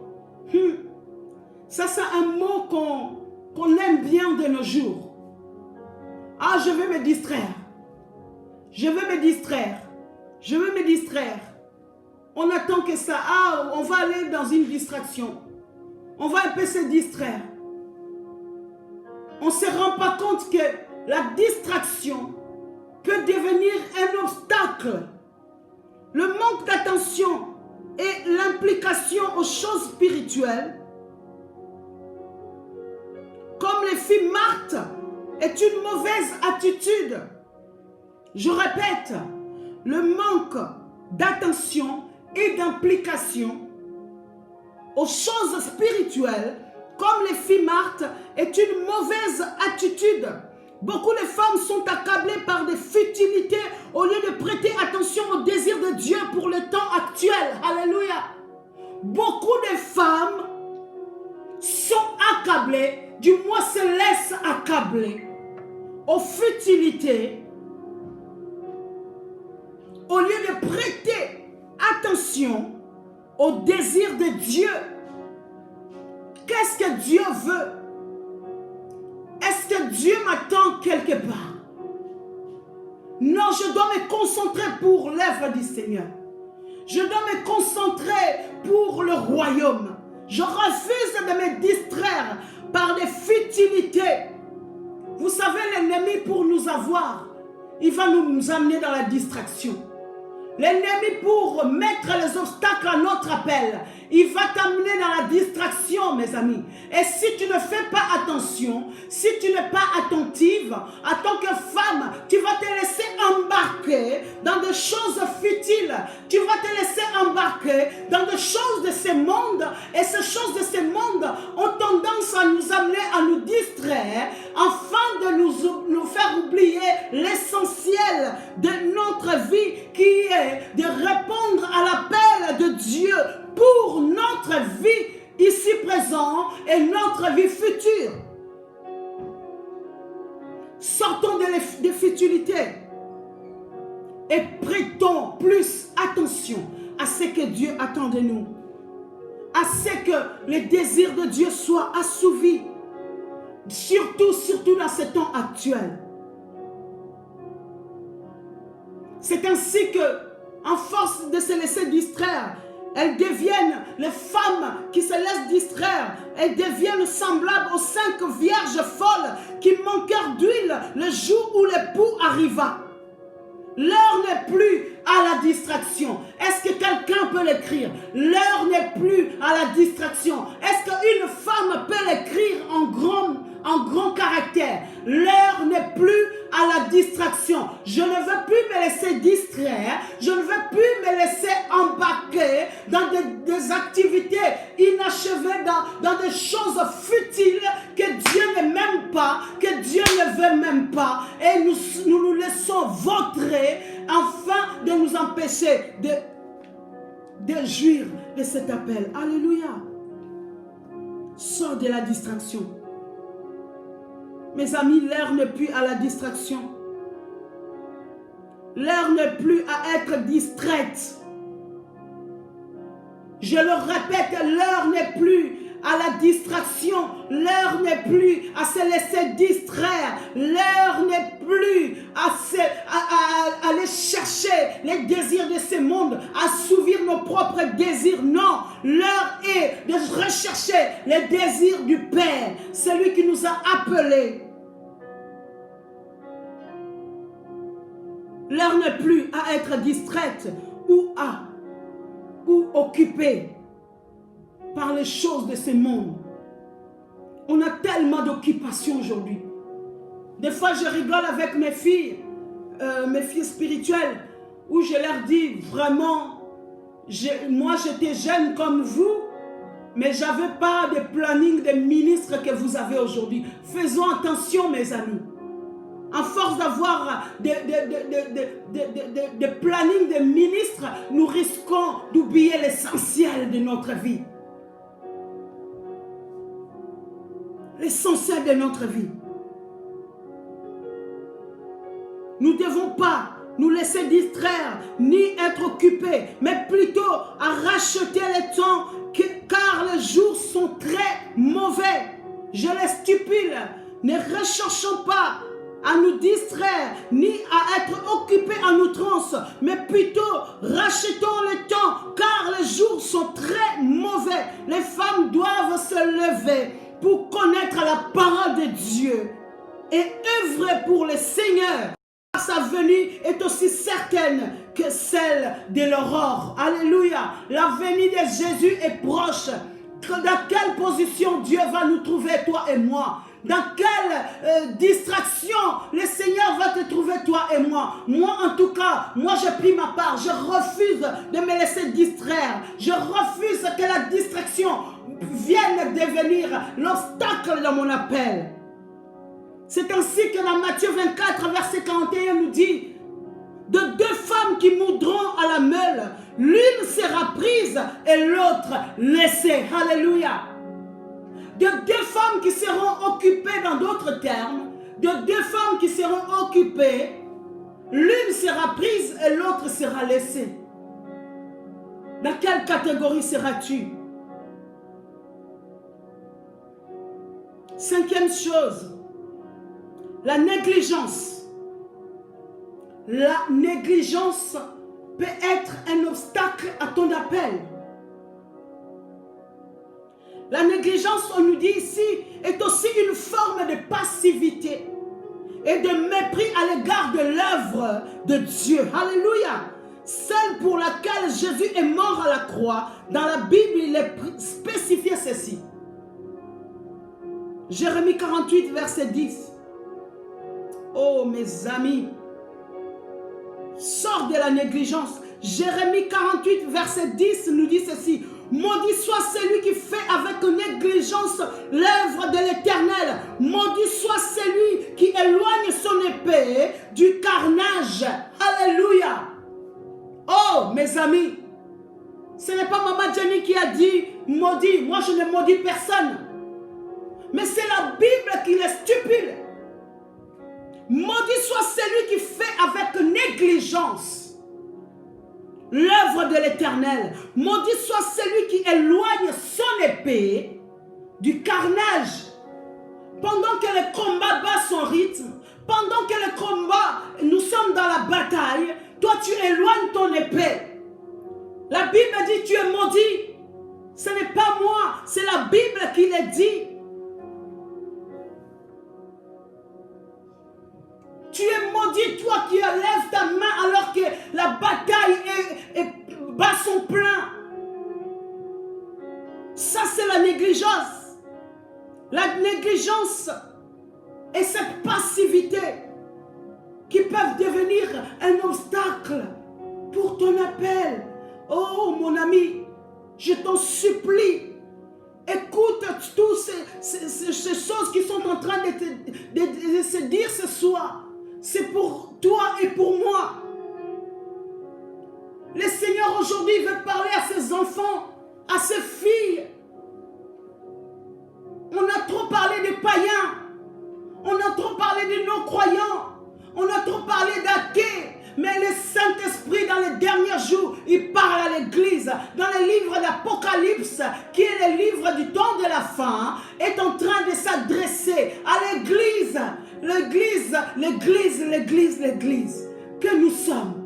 Ça, c'est un mot qu'on aime bien de nos jours. Ah, je vais me distraire. Je vais me distraire. Je veux me distraire. On attend que ça. Ah, on va aller dans une distraction. On va un peu se distraire. On ne se rend pas compte que la distraction peut devenir un obstacle. Le manque d'attention et l'implication aux choses spirituelles, comme les filles Marthe, est une mauvaise attitude. Je répète, le manque d'attention et d'implication aux choses spirituelles, comme les filles Marthe, est une mauvaise attitude. Beaucoup de femmes sont accablées par des futilités au lieu de prêter attention au désir de Dieu pour le temps actuel. Alléluia. Beaucoup de femmes sont accablées, du moins se laissent accabler aux futilités au lieu de prêter attention au désir de Dieu. Qu'est-ce que Dieu veut? Est-ce que Dieu m'attend quelque part? Non, je dois me concentrer pour l'œuvre du Seigneur. Je dois me concentrer pour le royaume. Je refuse de me distraire par des futilités. Vous savez, l'ennemi, pour nous avoir, il va nous amener dans la distraction. L'ennemi, pour mettre les obstacles à notre appel, il va t'amener dans la distraction, mes amis. Et si tu ne fais pas attention, si tu n'es pas attentive, en tant que femme, tu vas te laisser embarquer dans des choses futiles. Tu vas te laisser embarquer dans des choses de ce monde. Et ces choses de ce monde ont tendance à nous amener à nous distraire, afin de nous faire oublier l'essentiel de notre vie, qui est de répondre à l'appel de Dieu pour notre vie ici présent et notre vie future. Sortons des futilités et prêtons plus attention à ce que Dieu attend de nous, à ce que les désirs de Dieu soient assouvis, surtout dans ce temps actuel. C'est ainsi que, en force de se laisser distraire, elles deviennent les femmes qui se laissent distraire. Elles deviennent semblables aux 5 vierges folles qui manquèrent d'huile le jour où l'époux arriva. L'heure n'est plus à la distraction. Est-ce que quelqu'un peut l'écrire? L'heure n'est plus à la distraction. Est-ce qu'une femme peut l'écrire en grand caractère? L'heure n'est plus à la distraction. Je ne veux plus me laisser distraire. Je ne veux plus me laisser embarquer dans des activités inachevées, dans des choses futiles que Dieu n'est même pas, que Dieu ne veut même pas. Et nous laissons vautrer afin de nous empêcher de jouir de cet appel. Alléluia. Sors de la distraction. Mes amis, l'heure n'est plus à la distraction. L'heure n'est plus à être distraite. Je le répète, l'heure n'est plus à la distraction. L'heure n'est plus à se laisser distraire. L'heure n'est plus à aller chercher les désirs de ce monde, à assouvir nos propres désirs. Non, l'heure est de rechercher les désirs du Père, celui qui nous a appelés. L'heure n'est plus à être distraite ou occupée par les choses de ce monde. On a tellement d'occupations aujourd'hui. Des fois, je rigole avec mes filles spirituelles, où je leur dis vraiment, moi j'étais jeune comme vous, mais je n'avais pas de planning de ministre que vous avez aujourd'hui. Faisons attention, mes amis. À force d'avoir des plannings de ministres, nous risquons d'oublier l'essentiel de notre vie. L'essentiel de notre vie. Nous ne devons pas nous laisser distraire, ni être occupés, mais plutôt à racheter le temps, car les jours sont très mauvais. Je les stipule, ne recherchons pas à nous distraire, ni à être occupés en outrance, mais plutôt rachetons le temps, car les jours sont très mauvais. Les femmes doivent se lever pour connaître la parole de Dieu et œuvrer pour le Seigneur. Sa venue est aussi certaine que celle de l'aurore. Alléluia. La venue de Jésus est proche. Dans quelle position Dieu va nous trouver, toi et moi? Dans quelle distraction le Seigneur va te trouver, toi et moi? Moi, en tout cas, moi, j'ai pris ma part. Je refuse de me laisser distraire. Je refuse que la distraction vienne devenir l'obstacle de mon appel. C'est ainsi que dans Matthieu 24, verset 41, nous dit: de deux femmes qui moudront à la meule, l'une sera prise et l'autre laissée. Alléluia. De deux femmes qui seront occupées, dans d'autres termes, de deux femmes qui seront occupées, l'une sera prise et l'autre sera laissée. Dans quelle catégorie seras-tu? Cinquième chose, la négligence. La négligence peut être un obstacle à ton appel. La négligence, on nous dit ici, est aussi une forme de passivité et de mépris à l'égard de l'œuvre de Dieu. Alléluia. Celle pour laquelle Jésus est mort à la croix, dans la Bible, il est spécifié ceci. Jérémie 48, verset 10. Oh, mes amis, sors de la négligence. Jérémie 48, verset 10 nous dit ceci. Maudit soit celui qui fait avec négligence l'œuvre de l'Éternel. Maudit soit celui qui éloigne son épée du carnage. Alléluia. Oh, mes amis, ce n'est pas Maman Jenny qui a dit maudit. Moi, je ne maudis personne. Mais c'est la Bible qui le stipule. Maudit soit celui qui fait avec négligence l'œuvre de l'Éternel. Maudit soit celui qui éloigne son épée du carnage. Pendant que le combat bat son rythme, pendant que le combat, nous sommes dans la bataille, toi tu éloignes ton épée. La Bible dit tu es maudit. Ce n'est pas moi, c'est la Bible qui le dit. Tu es maudit, toi qui lèves ta main alors que la bataille bat son plein. Ça, c'est la négligence. La négligence et cette passivité qui peuvent devenir un obstacle pour ton appel. Oh, mon ami, je t'en supplie. Écoute toutes ces choses qui sont en train se dire ce soir, c'est pour toi et pour moi. Le Seigneur aujourd'hui veut parler à ses enfants, à ses filles. On a trop parlé des païens. On a trop parlé de non-croyants. On a trop parlé d'athées. Mais le Saint-Esprit, dans les derniers jours, il parle à l'Église. Dans le livre d'Apocalypse, qui est le livre du temps de la fin, est en train de s'adresser à l'Église. L'Église, l'Église, l'Église, l'Église que nous sommes.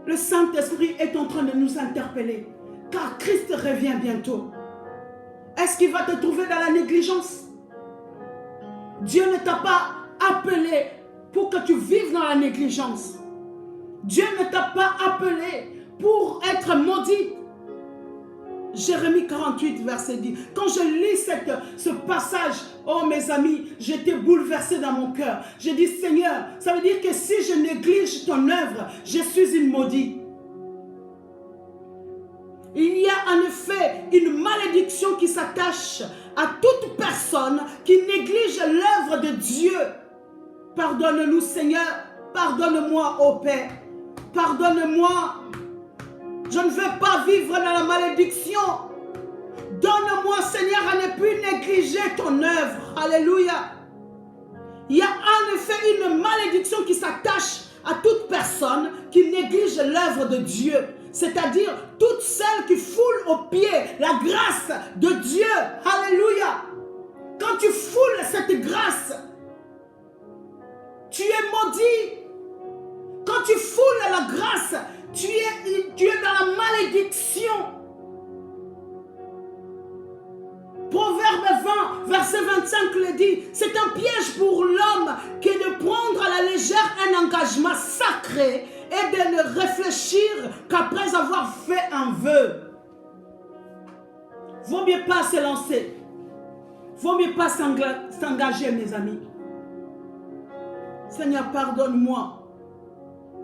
Le Saint-Esprit est en train de nous interpeller. Car Christ revient bientôt. Est-ce qu'il va te trouver dans la négligence? Dieu ne t'a pas appelé pour que tu vives dans la négligence. Dieu ne t'a pas appelé pour être maudit. Jérémie 48, verset 10. Quand je lis ce passage, oh mes amis, j'étais bouleversé dans mon cœur. J'ai dit, Seigneur, ça veut dire que si je néglige ton œuvre, je suis une maudite. Il y a en effet une malédiction qui s'attache à toute personne qui néglige l'œuvre de Dieu. Pardonne-nous, Seigneur. Pardonne-moi, ô Père. Pardonne-moi. Je ne veux pas vivre dans la malédiction. Donne-moi, Seigneur, à ne plus négliger ton œuvre. Alléluia. Il y a en effet une malédiction qui s'attache à toute personne qui néglige l'œuvre de Dieu. C'est-à-dire toutes celles qui foulent aux pieds la grâce de Dieu. Alléluia. Quand tu foules cette grâce, tu es maudit. Quand tu foules la grâce, tu es dans la malédiction. Proverbe 20, verset 25 le dit. C'est un piège pour l'homme que de prendre à la légère un engagement sacré et de ne réfléchir qu'après avoir fait un vœu. Vaut mieux pas se lancer. Vaut mieux pas s'engager, mes amis. Seigneur, pardonne-moi.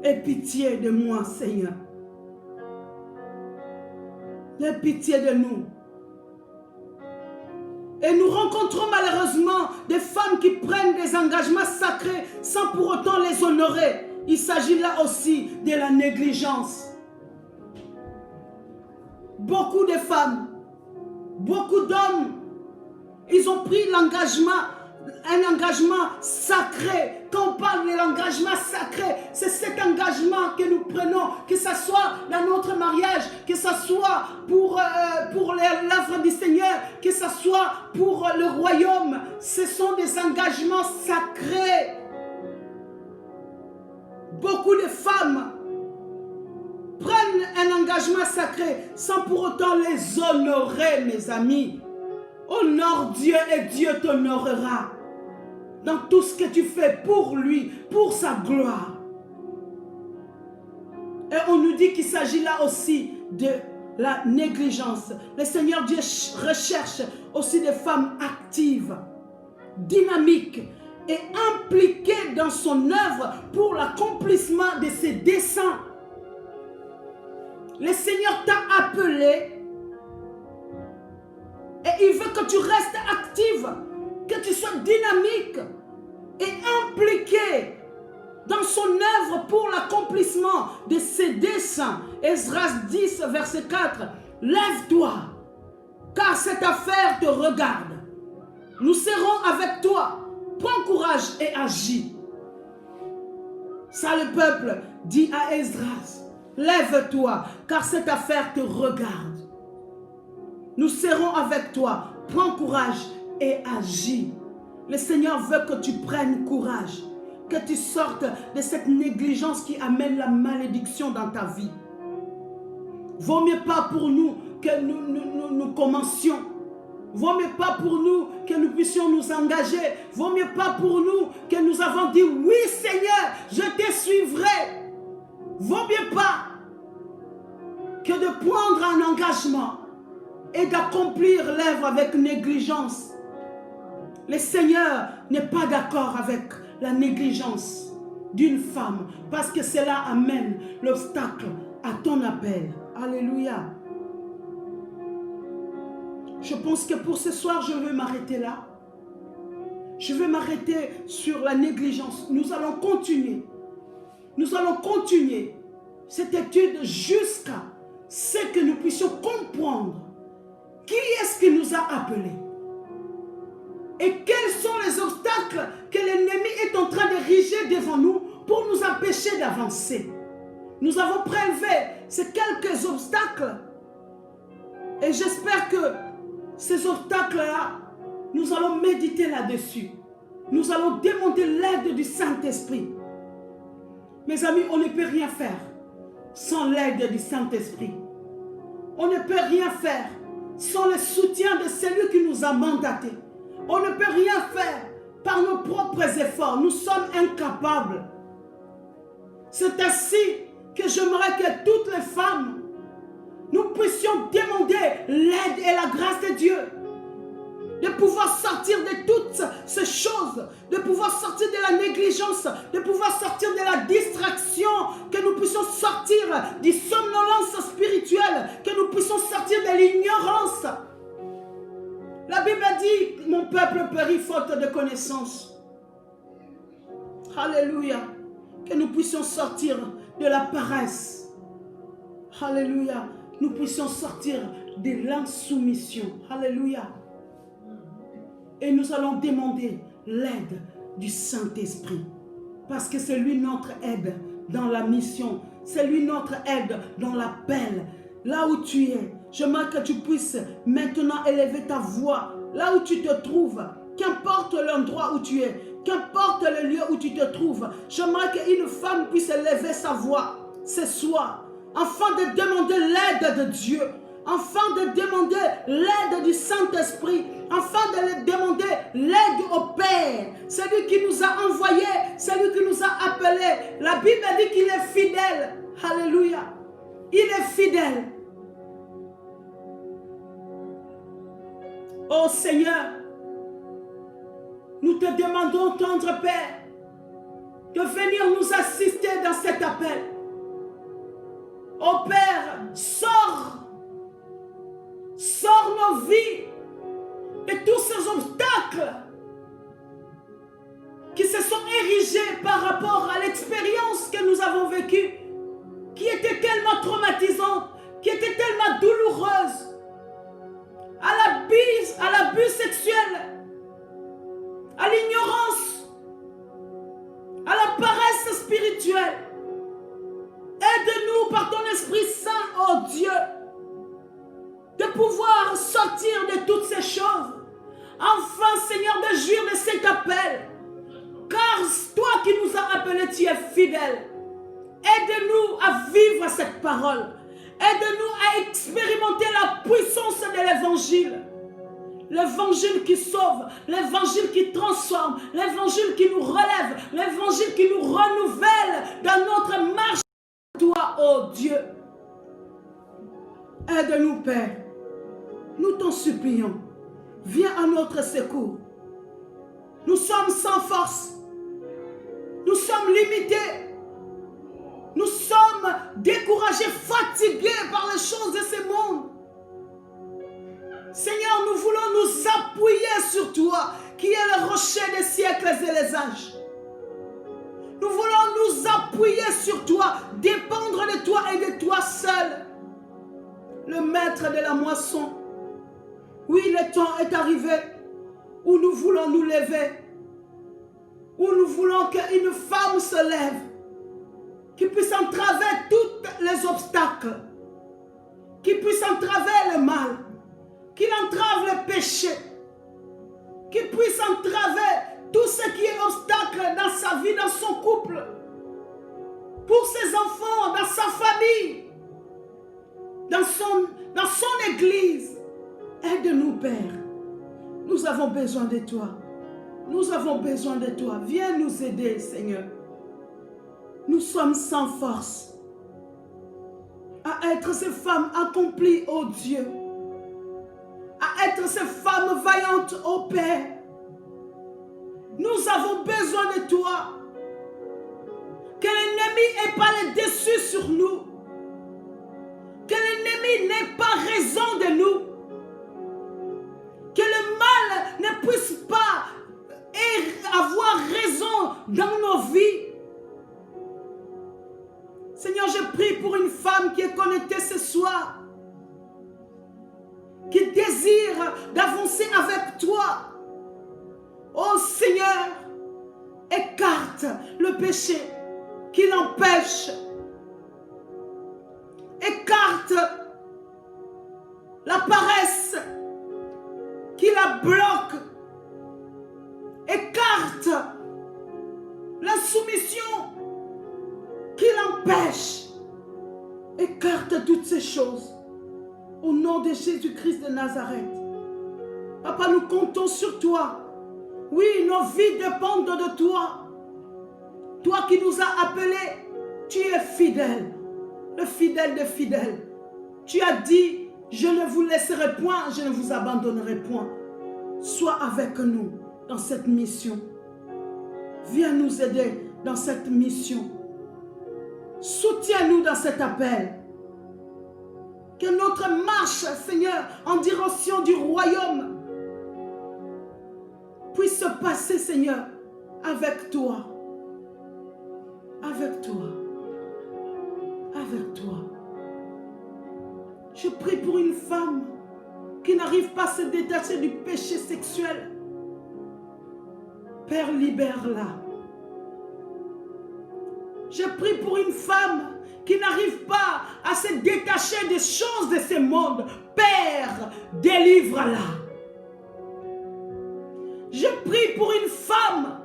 Aie pitié de moi, Seigneur. Aie pitié de nous. Et nous rencontrons malheureusement des femmes qui prennent des engagements sacrés sans pour autant les honorer. Il s'agit là aussi de la négligence. Beaucoup de femmes, beaucoup d'hommes, ils ont pris l'engagement, un engagement sacré. Quand on parle de l'engagement sacré, c'est cet engagement que nous prenons, que ce soit dans notre mariage, que ce soit pour l'œuvre du Seigneur, que ce soit pour le royaume. Ce sont des engagements sacrés. Beaucoup de femmes prennent un engagement sacré sans pour autant les honorer, mes amis. Honore Dieu et Dieu t'honorera dans tout ce que tu fais pour lui, pour sa gloire. Et on nous dit qu'il s'agit là aussi de la négligence. Le Seigneur Dieu recherche aussi des femmes actives, dynamiques et impliquées dans son œuvre pour l'accomplissement de ses desseins. Le Seigneur t'a appelé et il veut que tu restes active, que tu sois dynamique et impliqué dans son œuvre pour l'accomplissement de ses desseins. Esdras 10, verset 4. Lève-toi, car cette affaire te regarde. Nous serons avec toi. Prends courage et agis. Ça, le peuple dit à Esdras, lève-toi, car cette affaire te regarde. Nous serons avec toi. Prends courage et agis. Le Seigneur veut que tu prennes courage, que tu sortes de cette négligence qui amène la malédiction dans ta vie. Vaut mieux pas pour nous que nous commencions. Vaut mieux pas pour nous que nous puissions nous engager. Vaut mieux pas pour nous que nous avons dit oui Seigneur, je te suivrai. Vaut mieux pas que de prendre un engagement et d'accomplir l'œuvre avec négligence. Le Seigneur n'est pas d'accord avec la négligence d'une femme parce que cela amène l'obstacle à ton appel. Alléluia. Je pense que pour ce soir, je vais m'arrêter là. Je vais m'arrêter sur la négligence. Nous allons continuer. Nous allons continuer cette étude jusqu'à ce que nous puissions comprendre qui est-ce qui nous a appelés et quels sont les obstacles que l'ennemi est en train d'ériger devant nous pour nous empêcher d'avancer. Nous avons prélevé ces quelques obstacles et j'espère que ces obstacles-là, nous allons méditer là-dessus. Nous allons demander l'aide du Saint-Esprit. Mes amis, on ne peut rien faire sans l'aide du Saint-Esprit. On ne peut rien faire sans le soutien de celui qui nous a mandatés. On ne peut rien faire par nos propres efforts. Nous sommes incapables. C'est ainsi que j'aimerais que toutes les femmes, nous puissions demander l'aide et la grâce de Dieu. De pouvoir sortir de toutes ces choses, de pouvoir sortir de la négligence, de pouvoir sortir de la distraction, que nous puissions sortir du somnolence spirituelle, que nous puissions sortir de l'ignorance. La Bible dit, mon peuple périt faute de connaissance. Alléluia. Que nous puissions sortir de la paresse. Alléluia. Nous puissions sortir de l'insoumission. Alléluia. Et nous allons demander l'aide du Saint-Esprit. Parce que c'est lui notre aide dans la mission. C'est lui notre aide dans l'appel. Là où tu es, j'aimerais que tu puisses maintenant élever ta voix. Là où tu te trouves, qu'importe l'endroit où tu es, qu'importe le lieu où tu te trouves, j'aimerais qu'une femme puisse élever sa voix ce soir, afin de demander l'aide de Dieu, afin de demander l'aide du Saint-Esprit, afin de demander l'aide au Père, celui qui nous a envoyés, celui qui nous a appelés. La Bible dit qu'il est fidèle. Alléluia. Il est fidèle. Oh Seigneur, nous te demandons, tendre Père, de venir nous assister dans cet appel. Oh Père, sors nos vies de tous ces obstacles qui se sont érigés par rapport à l'expérience que nous avons vécue, qui était tellement traumatisante, qui était tellement douloureuse, à l'abus sexuel, à l'ignorance, à la paresse spirituelle. Aide-nous par ton Esprit Saint, oh Dieu, de pouvoir sortir de toutes ces choses. Enfin, Seigneur, de jouir de cet appel. Car toi qui nous as appelés, tu es fidèle. Aide-nous à vivre cette parole. Aide-nous à expérimenter la puissance de l'évangile. L'évangile qui sauve, l'évangile qui transforme, l'évangile qui nous relève, l'évangile qui nous renouvelle dans notre marche. Toi, oh Dieu, aide-nous, Père. Nous t'en supplions. Viens à notre secours. Nous sommes sans force. Nous sommes limités. Nous sommes découragés, fatigués par les choses de ce monde. Seigneur, nous voulons nous appuyer sur toi, qui est le rocher des siècles et les âges. Nous voulons nous appuyer sur toi, dépendre de toi et de toi seul, le maître de la moisson. Oui, le temps est arrivé où nous voulons nous lever, où nous voulons qu'une femme se lève, qui puisse entraver tous les obstacles, qui puisse entraver le mal, qui entrave le péché, qui puisse entraver tout ce qui est obstacle dans sa vie, dans son couple, pour ses enfants, dans sa famille, dans son église. Aide-nous, Père. Nous avons besoin de toi. Nous avons besoin de toi. Viens nous aider, Seigneur. Nous sommes sans force à être ces femmes accomplies, ô Dieu. À être ces femmes vaillantes, ô Père. Nous avons besoin de toi. Que l'ennemi n'ait pas le dessus sur nous. Que l'ennemi n'ait pas raison de nous. Que le mal ne puisse pas qui désire d'avancer avec toi. Oh Seigneur, écarte le péché qui l'empêche. Écarte la paresse qui la bloque. Écarte l'insoumission qui l'empêche. Écarte toutes ces choses. Au nom de Jésus-Christ de Nazareth. Papa, nous comptons sur toi. Oui, nos vies dépendent de toi. Toi qui nous as appelés, tu es fidèle. Le fidèle des fidèles. Tu as dit, je ne vous laisserai point, je ne vous abandonnerai point. Sois avec nous dans cette mission. Viens nous aider dans cette mission. Soutiens-nous dans cet appel. Que notre marche, Seigneur, en direction du royaume puisse se passer, Seigneur, avec toi. Avec toi. Avec toi. Je prie pour une femme qui n'arrive pas à se détacher du péché sexuel. Père, libère-la. Je prie pour une femme qui n'arrive pas à se détacher des choses de ce monde. Père, délivre-la. Je prie pour une femme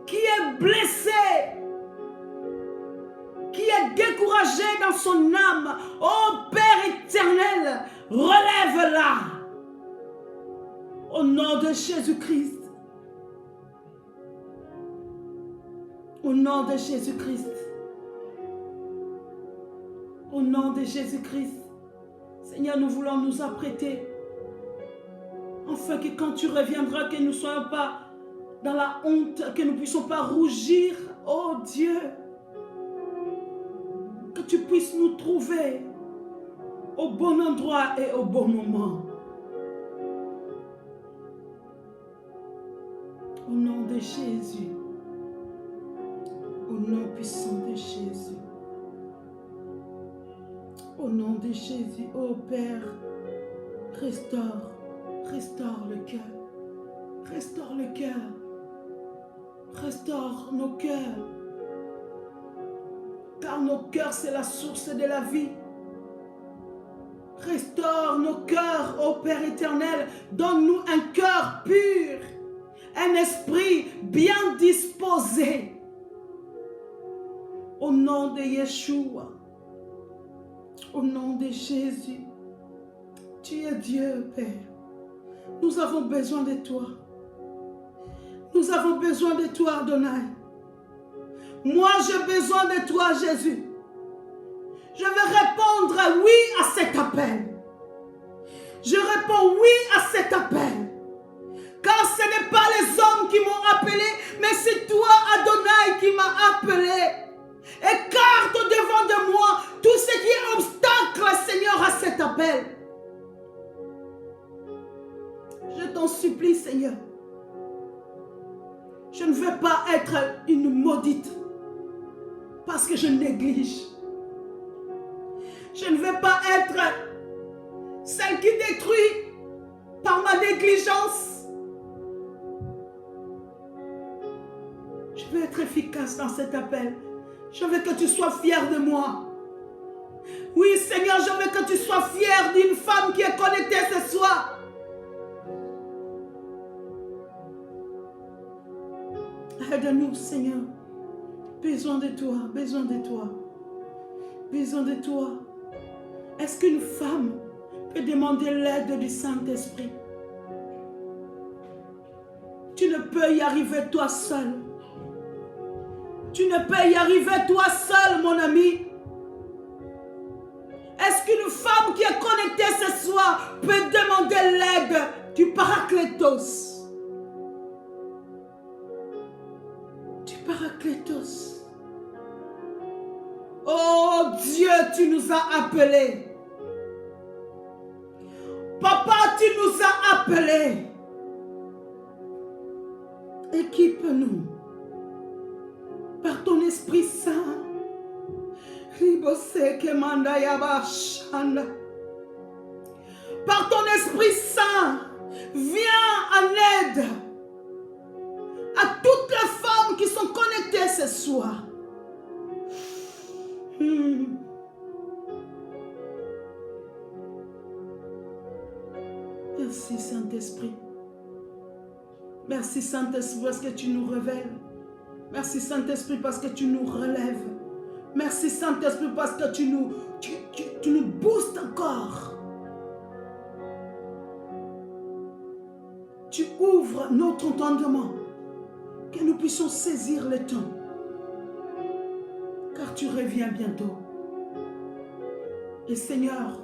qui est blessée, qui est découragée dans son âme. Oh Père éternel, relève-la. Au nom de Jésus-Christ. Au nom de Jésus-Christ. Au nom de Jésus-Christ. Seigneur, nous voulons nous apprêter. Afin que quand tu reviendras, que nous ne soyons pas dans la honte, que nous ne puissions pas rougir. Oh Dieu. Que tu puisses nous trouver au bon endroit et au bon moment. Au nom de Jésus. Au nom puissant de Jésus. Au nom de Jésus, ô Père, restaure le cœur. Restaure le cœur. Restaure nos cœurs. Car nos cœurs, c'est la source de la vie. Restaure nos cœurs, ô Père éternel. Donne-nous un cœur pur. Un esprit bien disposé. Au nom de Yeshua. Au nom de Jésus. Tu es Dieu, Père. Nous avons besoin de toi. Nous avons besoin de toi, Adonai. Moi, j'ai besoin de toi, Jésus. Je vais répondre oui à cet appel. Je réponds oui à cet appel. Car ce n'est pas les hommes qui m'ont appelé, mais c'est toi, Adonai, qui m'as appelé. Écarte devant de moi tout ce qui est obstacle, Seigneur, à cet appel. Je t'en supplie, Seigneur. Je ne veux pas être une maudite parce que je néglige. Je ne veux pas être celle qui détruit par ma négligence. Je veux être efficace dans cet appel. Je veux que tu sois fier de moi. Oui, Seigneur, je veux que tu sois fier d'une femme qui est connectée ce soir. Aide-nous, Seigneur. Besoin de toi, besoin de toi. Besoin de toi. Est-ce qu'une femme peut demander l'aide du Saint-Esprit? Tu ne peux y arriver toi seul. Tu ne peux y arriver toi seul, mon ami. Est-ce qu'une femme qui est connectée ce soir peut demander l'aide du Paraclétos? Du Paraclétos. Oh Dieu, tu nous as appelés. Papa, tu nous as appelés. Équipe-nous par ton Esprit Saint. par ton Esprit Saint, viens en aide à toutes les femmes qui sont connectées ce soir. Merci Saint-Esprit. Merci Saint-Esprit parce que tu nous révèles. Merci Saint-Esprit parce que tu nous relèves. Merci Saint-Esprit parce que tu nous boostes encore. Tu ouvres notre entendement, que nous puissions saisir le temps, car tu reviens bientôt. Et Seigneur,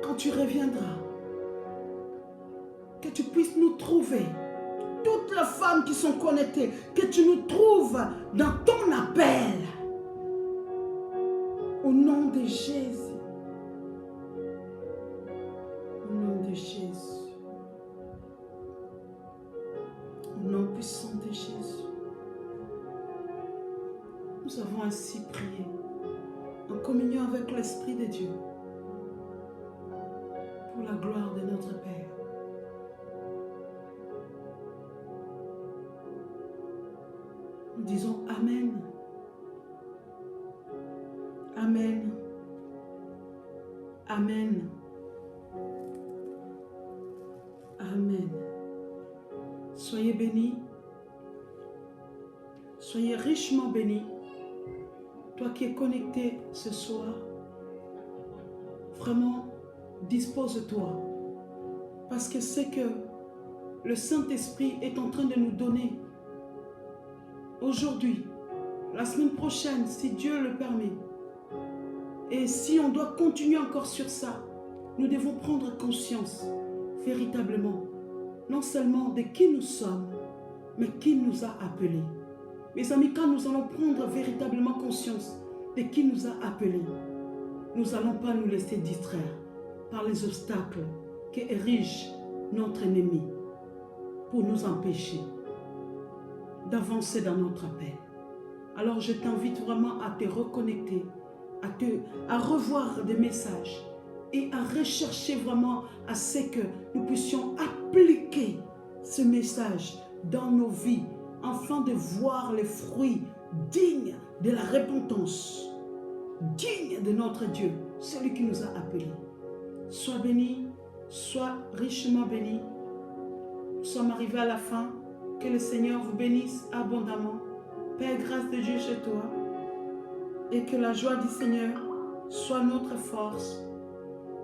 quand tu reviendras, que tu puisses nous trouver, toutes les femmes qui sont connectées, que tu nous trouves dans ton appel. Au nom de Jésus. Au nom de Jésus. Au nom puissant de Jésus. Nous avons ainsi prié en communion avec l'Esprit de Dieu pour la gloire de notre Père. Nous disons Amen. Amen. Amen. Amen. Soyez bénis. Soyez richement bénis. Toi qui es connecté ce soir, vraiment, dispose-toi. Parce que c'est que le Saint-Esprit est en train de nous donner aujourd'hui, la semaine prochaine, si Dieu le permet. Et si on doit continuer encore sur ça, nous devons prendre conscience véritablement, non seulement de qui nous sommes, mais qui nous a appelés. Mes amis, quand nous allons prendre véritablement conscience de qui nous a appelés, nous n'allons pas nous laisser distraire par les obstacles qui érige notre ennemi pour nous empêcher d'avancer dans notre appel. Alors je t'invite vraiment à te reconnecter, à revoir des messages et à rechercher vraiment à ce que nous puissions appliquer ce message dans nos vies afin de voir les fruits dignes de la repentance, dignes de notre Dieu, celui qui nous a appelés. Sois béni, sois richement béni. Nous sommes arrivés à la fin. Que le Seigneur vous bénisse abondamment. Père, grâce de Dieu chez toi. Et que la joie du Seigneur soit notre force.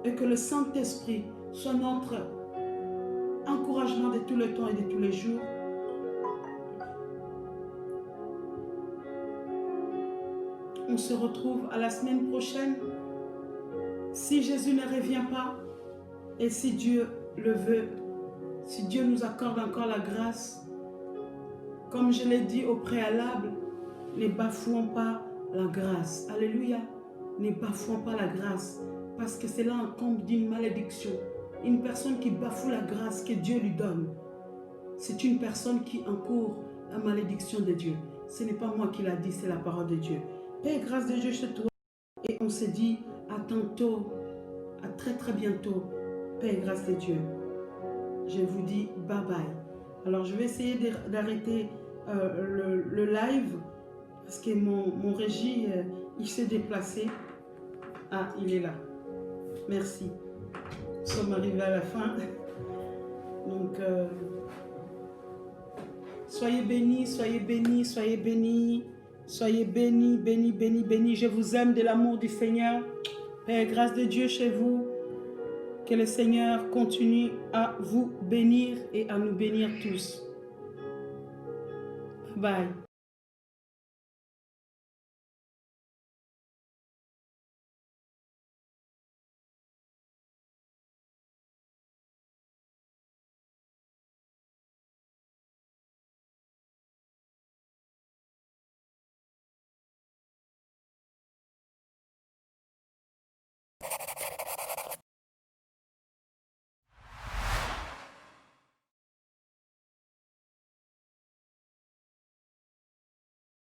Et que le Saint-Esprit soit notre encouragement de tout le temps et de tous les jours. On se retrouve à la semaine prochaine. Si Jésus ne revient pas, et si Dieu le veut, si Dieu nous accorde encore la grâce, comme je l'ai dit au préalable, ne bafouons pas la grâce. Alléluia. Ne bafouons pas la grâce, parce que cela incombe d'une malédiction. Une personne qui bafoue la grâce que Dieu lui donne, c'est une personne qui encourt la malédiction de Dieu. Ce n'est pas moi qui l'a dit, c'est la parole de Dieu. Père, grâce de Dieu chez toi. Et on se dit à tantôt, à très très bientôt. Père, grâce de Dieu. Je vous dis bye bye. Alors je vais essayer d'arrêter le live parce que mon régie, il s'est déplacé. Ah, il est là. Merci. Nous sommes arrivés à la fin. Donc, soyez bénis, soyez bénis, soyez bénis. Soyez bénis, bénis, bénis, bénis. Je vous aime de l'amour du Seigneur. Père, grâce de Dieu chez vous. Que le Seigneur continue à vous bénir et à nous bénir tous. Bye.